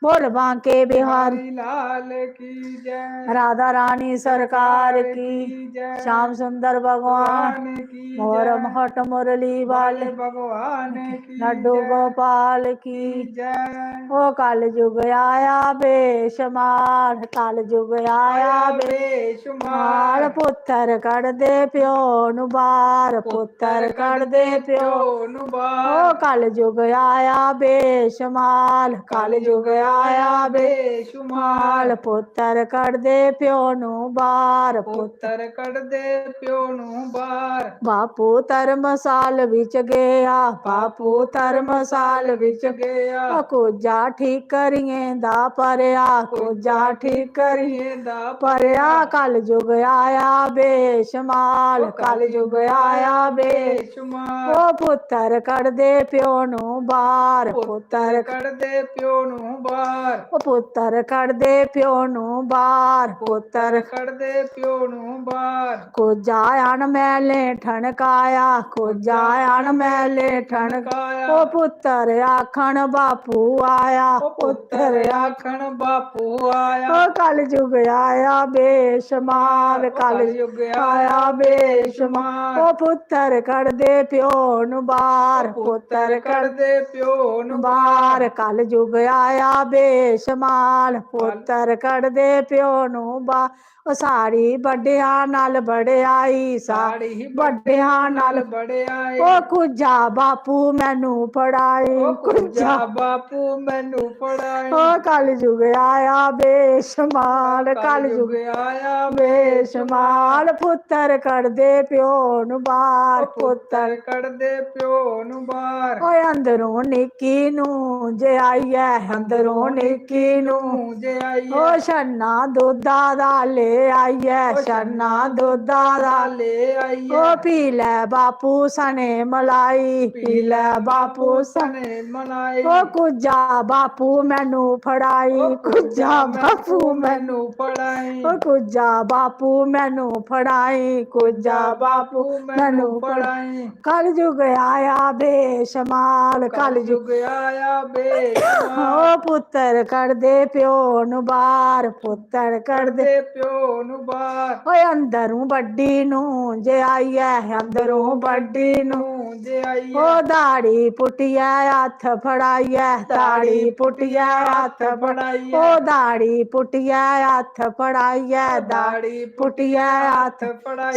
बोल बांके बिहारी लाल की जय राधा रानी सरकार की जय श्याम सुंदर भगवान की मोर महट मुरली वाले भगवान की लड्डू गोपाल की जय ओ कल युग आया बेशुमार कल युग आया बेशुमार पुत्तर कर दे प्यो नु बार पुत्तर कर दे प्यो ओ कल युग आया बेशुमार कल युग आया बेशुमार पुत्तर कर दे प्यो नु बार ਪੁੱਤਰ ਕੱਢਦੇ ਪਿਓ ਨੂੰ ਬਾਹਰ ਬਾਪੂ ਧਰਮਸਾਲ ਵਿੱਚ ਗਿਆ ਬਾਪੂ ਧਰਮਸਾਲ ਵਿੱਚ ਗਿਆ ਕੋਜਾ ਠੀਕ ਕਰੀਏ ਦਾ ਪਰਿਆ ਕੋਜਾ ਠੀਕ ਕਰੀਏ ਦਾ ਪਰਿਆ ਕਲ ਯੁਗ ਆਇਆ ਬੇਸ਼ਮਾਲ ਕਲ ਯੁਗ ਆਇਆ ਬੇਸ਼ੁਮਾਰ ਉਹ ਪੁੱਤਰ ਕੱਢਦੇ ਪਿਓ ਨੂੰ ਬਾਹਰ ਪੁੱਤਰ ਕੱਢਦੇ ਪਿਓ ਨੂੰ ਬਾਹਰ ਉਹ ਪੁੱਤਰ ਕੱਢਦੇ ਪਿਓ ਨੂੰ ਬਾਹਰ ਪੁੱਤਰ ਕੱਢਦੇ ਪਿਓ ਨੂੰ ਬਾਹਰ ਕੋਜਾ ਅਣ ਮੈਲੇ ਠਣਕਾਇਆ ਕੋਜਾ ਅਣ ਮੈਲੇ ਠਣਕਾਇਆ ਉਹ ਪੁੱਤਰ ਆਖਣ ਬਾਪੂ ਆਇਆ ਪੁੱਤਰ ਆਖਣ ਬਾਪੂ ਆਇਆ ਉਹ ਕਲ ਯੁਗ ਆਇਆ ਬੇਸ਼ਮਾਰ ਕਲ ਯੁਗ ਆਇਆ ਬੇਸ਼ਮਾਰ ਉਹ ਪੁੱਤਰ ਕੱਢਦੇ ਪਿਓ ਨੂੰ ਬਾਹਰ ਪੁੱਤਰ ਕੱਢਦੇ ਪਿਓ ਨੂੰ ਬਾਹਰ ਕਲ ਯੁਗ ਆਇਆ ਬੇਸ਼ਮਾਰ ਪੁੱਤਰ ਕੱਢਦੇ ਪਿਓ ਨੂੰ ਬਾਹਰ ਉਹ ਸਾੜੀ ਵੱਡਿਆਂ ਨਾਲ ਵਡਿਆਈ ਸਾੜੀ ਵੱਡਿਆਂ ਨਾਲ ਵਡਿਆਈ ਉਹ ਕੁਝਾ ਬਾਪੂ ਮੈਨੂੰ ਪੜਾਈ ਕੁਝਾ ਬਾਪੂ ਮੈਨੂੰ ਪੜਾਈ ਉਹ ਕਲ ਯੁਗ ਆਇਆ ਬੇਸ਼ਮਾਲ ਕਲ ਯੁਗ ਆਇਆ ਬੇਸ਼ਮਾਲ ਪੁੱਤਰ ਕੱਢਦੇ ਪਿਓ ਨੂੰ ਬਾਹਰ ਪੁੱਤਰ ਕੱਢਦੇ ਪਿਓ ਨੂੰ ਬਾਹਰ ਓਏ ਅੰਦਰੋਂ ਨਿੱਕੀ ਨੂੰ ਜੇ ਆਈਐ ਅੰਦਰੋਂ ਨਿੱਕੀ ਨੂੰ ਜੇ ਆਈ ਓ ਛੰਨਾ ਦੁੱਧਾ ਦਾ ਲੈ आई है छन्ना दुधा दा ले आई ओ पी लै बापू सने मलाई पी लै बापू सने मलाई ओ कुजा बापू मैनू फड़ाई कुजा बापू मैनू पढ़ाई ओ कुजा बापू मैनू फड़ाई कुजा बापू मैनू फड़ाई कल जुग आया बेशमाल कल जुग आया ओ पुत्तर कर दे प्यो नु बार पुत्तर कर दे प्यो नु बार ओए अंदरों बड्डी नू जे आई है अंदरों बड्डी नू जे आई ओ दाड़ी पुटिया हथ फड़ाइया दाड़ी पुटिया हथ फड़ाइया ओ दाड़ी पुटिया हथ फड़ाइया दाड़ी पुटिया हथ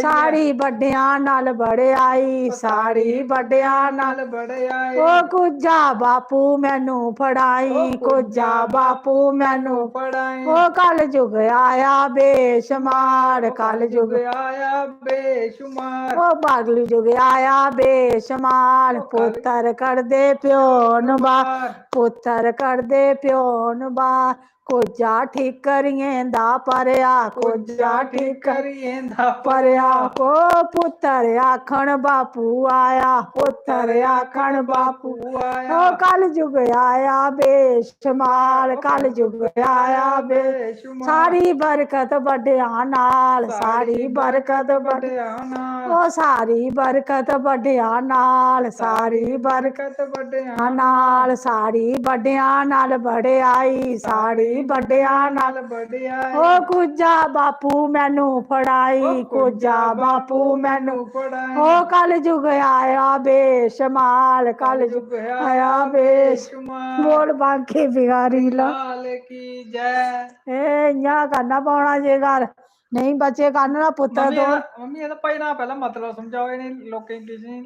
साड़ी बड्डिया नाल बड़े आई साड़ी बड्डिया नाल बड़े आए ओ कुजा बापू मैनू फड़ाई कुजा बापू मैनू पढ़ाई ओ कल जुग आया बेशुमार कल जुग आया बेशुमार ओ पागली जुग आया बेशुमार पुत्तर कर दे प्यो नु बार पुत्तर कर दे प्यो नु बार कोजा ठीकरियें दा परया कोजा ठीकरियें दा परया को पुत्तर आखण बापू आया पुत्तर आखण बापू आया ओ कल जुग आया बेशुमार कल जुग आया बेशुमार सारी बरकत बड़िया नाल सारी बरकत बड़िया नाल ओ सारी बरकत बड़िया नाल सारी बरकत बड़िया नाल साड़ी बड़िया नाल बड़े आई साड़ी बड़िया नाल बड़े आए ओ कुजा बापू मैनू फड़ाई कुजा बापू मैनू पढ़ाई ओ कल जुग आया बेशमाल कल जुग आया बेशुमार बोल बांके बिगारी ला लाल की जय ए इयां करना पौना जे घर नहीं बच्चे करना पुत्तर दो मम्मी ਇਹਦਾ ਪਹਿਲਾਂ ਪਹਿਲਾਂ ਮਤਲਬ ਸਮਝਾਓ ਇਹਨੇ ਲੋਕਾਂ ਕਿਸੇ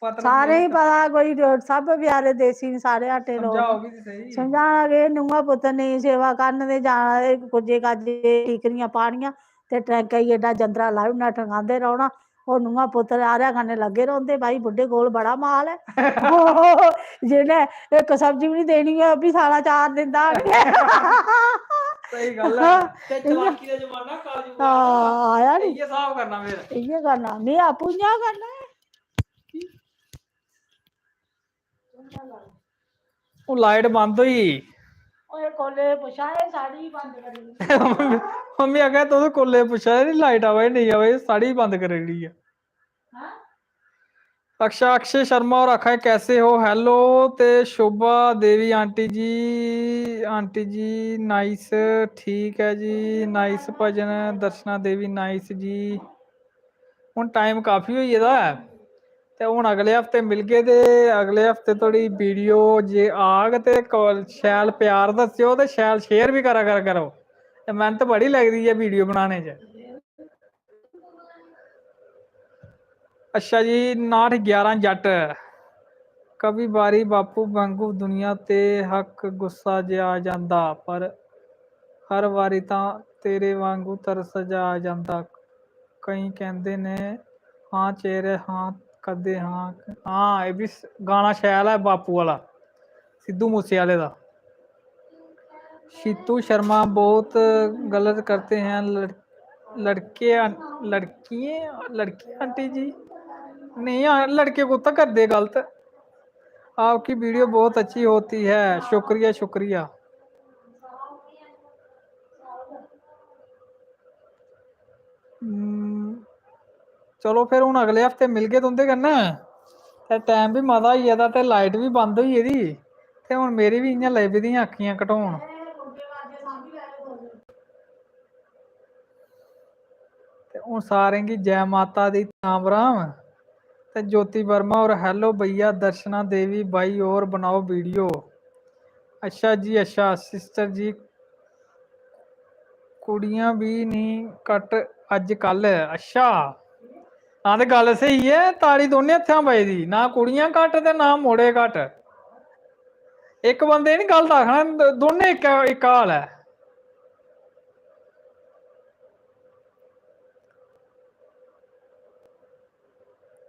ਪਤਾ सारे ही पता कोई सब प्यारे देसी ने सारे आटे लोग ਸਮਝਾਓਗੀ ਤੇ ਸਹੀ समझाना कि नुआ पुत्तर नहीं सेवा करन दे जाना कुजे काजे टीकरियां पानियां ते टैंका एडा जंदरा लाई उन्ना टंगांदे रौहना और नुआ पुत्तर आरे खाने लगे रौंदे भाई बुड्ढे कोल बड़ा माल है जिन्हें एक सब्जी भी नहीं देनी है भी सारा चार दिंदा सही गल है ते चलाकी दा जमाना कालजू आया नहीं ये हिसाब करना फिर ये करना नहीं आपू इयां करना है ਉਹ ਲਾਈਟ ਬੰਦ ਹੋਈ ओए कोले पुछाए साड़ी बंद करी ਮੰਮੀ ਆਖਿਆ ਤੂੰ ਕੋਲੇ ਪੁੱਛਿਆ ਨਹੀਂ ਲਾਈਟ ਆਵੇ ਨਹੀਂ ਆਵੇ ਸਾੜੀ ਬੰਦ ਕਰ ਰਹੀ ਹੈ हां अक्षय अक्षय शर्मा और अक्षय कैसे हो हेलो ते शोभा देवी आंटी जी नाइस ठीक है जी नाइस भजन दर्शना देवी नाइस जी हुन टाइम काफ़ी होई गेदा है ते हुन अगले हफ्ते मिलगे ते अगले हफ्ते थोड़ी वीडियो जे आग ते शैल प्यार दस्सियो ते शैल शेयर भी करा करो मेहनत बड़ी लगदी है वीडियो बनाने च अच्छा जी 911 जट कभी बारी बापू वांगू दुनिया ते हक गुस्सा जे आ जांदा पर हर वारी तां तेरे वांगू तरस जा आ जांदा कई कहंदे ने हाँ चेहरे हाँ कदे हाँ ये भी गाना शैल है बापू वाला सिद्धू मूसेवाले दा शीतू शर्मा बहुत गलत करते हैं लड़के लड़की आंटी जी नहीं लड़के को तो कर दे गलत आपकी वीडियो बहुत अच्छी होती है शुक्रिया शुक्रिया चलो फिर हूँ अगले हफ्ते मिल गए तुंदे कन्नै ते टाइम भी मता होई गेदा ते लाइट भी बंद होई गेदी ते हून मेरी भी इ'यां लगी पेदियां अक्खियां घटोन ते हून सारें गी जय माता दी राम राम ते ज्योति वर्मा और हेलो भैया दर्शना देवी भाई और बनाओ वीडियो अच्छा जी अच्छा सिस्टर जी कुड़ियां भी नहीं कट अज कल अच्छा हाँ ते गल सही है ताड़ी दोने हत्थां बजदी ना कुड़ियां घट ते ना मुड़े घट एक बंदे नहीं गलत आखना दोने इक हाल है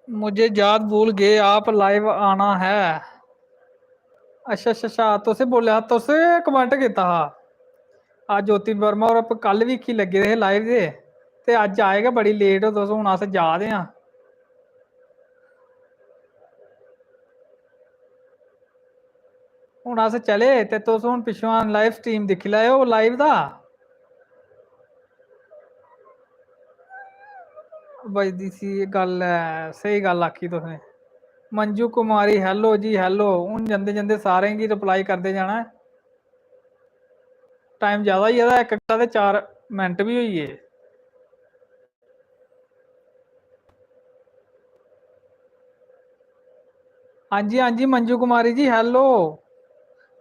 मुझे याद भूल गए आप लाइव आना है अच्छा अच्छा अच्छा तुसें बोलेआ तुसें कमेंट कीता हा आ ज्योति वर्मा और कल भी की लगे दे हे लाइव दे ते अज आए गए बड़ी लेट हो तुस, हुन अस जा दे आं। हुन अस चले ते तुस हुन पिच्छों लाइव स्ट्रीम दिक्खी लैओ लाइव दा। बजदी सी गल ऐ, स्हेई गल आखी तुसें। मंजू कुमारी हैलो जी हैलो। हुन जंदे जंदे सारें गी रिप्लाई करदे जाना है। टाइम ज़्यादा ही है, 1 घंटा ते 4 मिनट भी होई गे। हाँ जी हाँ जी मंजू कुमारी जी हैलो,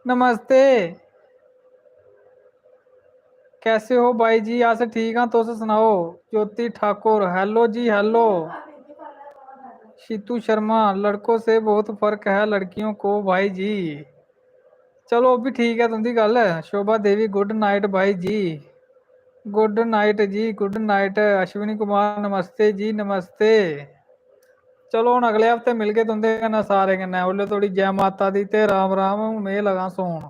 नमस्ते। कैसे हो भाई जी? अस ठीक हाँ, तुस सनाओ? ज्योति ठाकुर हैलो जी हैलो। शीतू शर्मा लड़कों से बहुत फर्क है लड़कियों को भाई जी। चलो भी ठीक है तुंदी गल। शोभा देवी गुड नाइट भाई जी। गुड नाइट जी गुड नाइट। अश्विनी कुमार नमस्ते जी नमस्ते। चलो हुन अगले हफ्ते मिलगे तुंदे कन्नै सारे कन्नै। ओल्ले धोड़ी जय माता दी ते राम राम। हून में लगा सौन।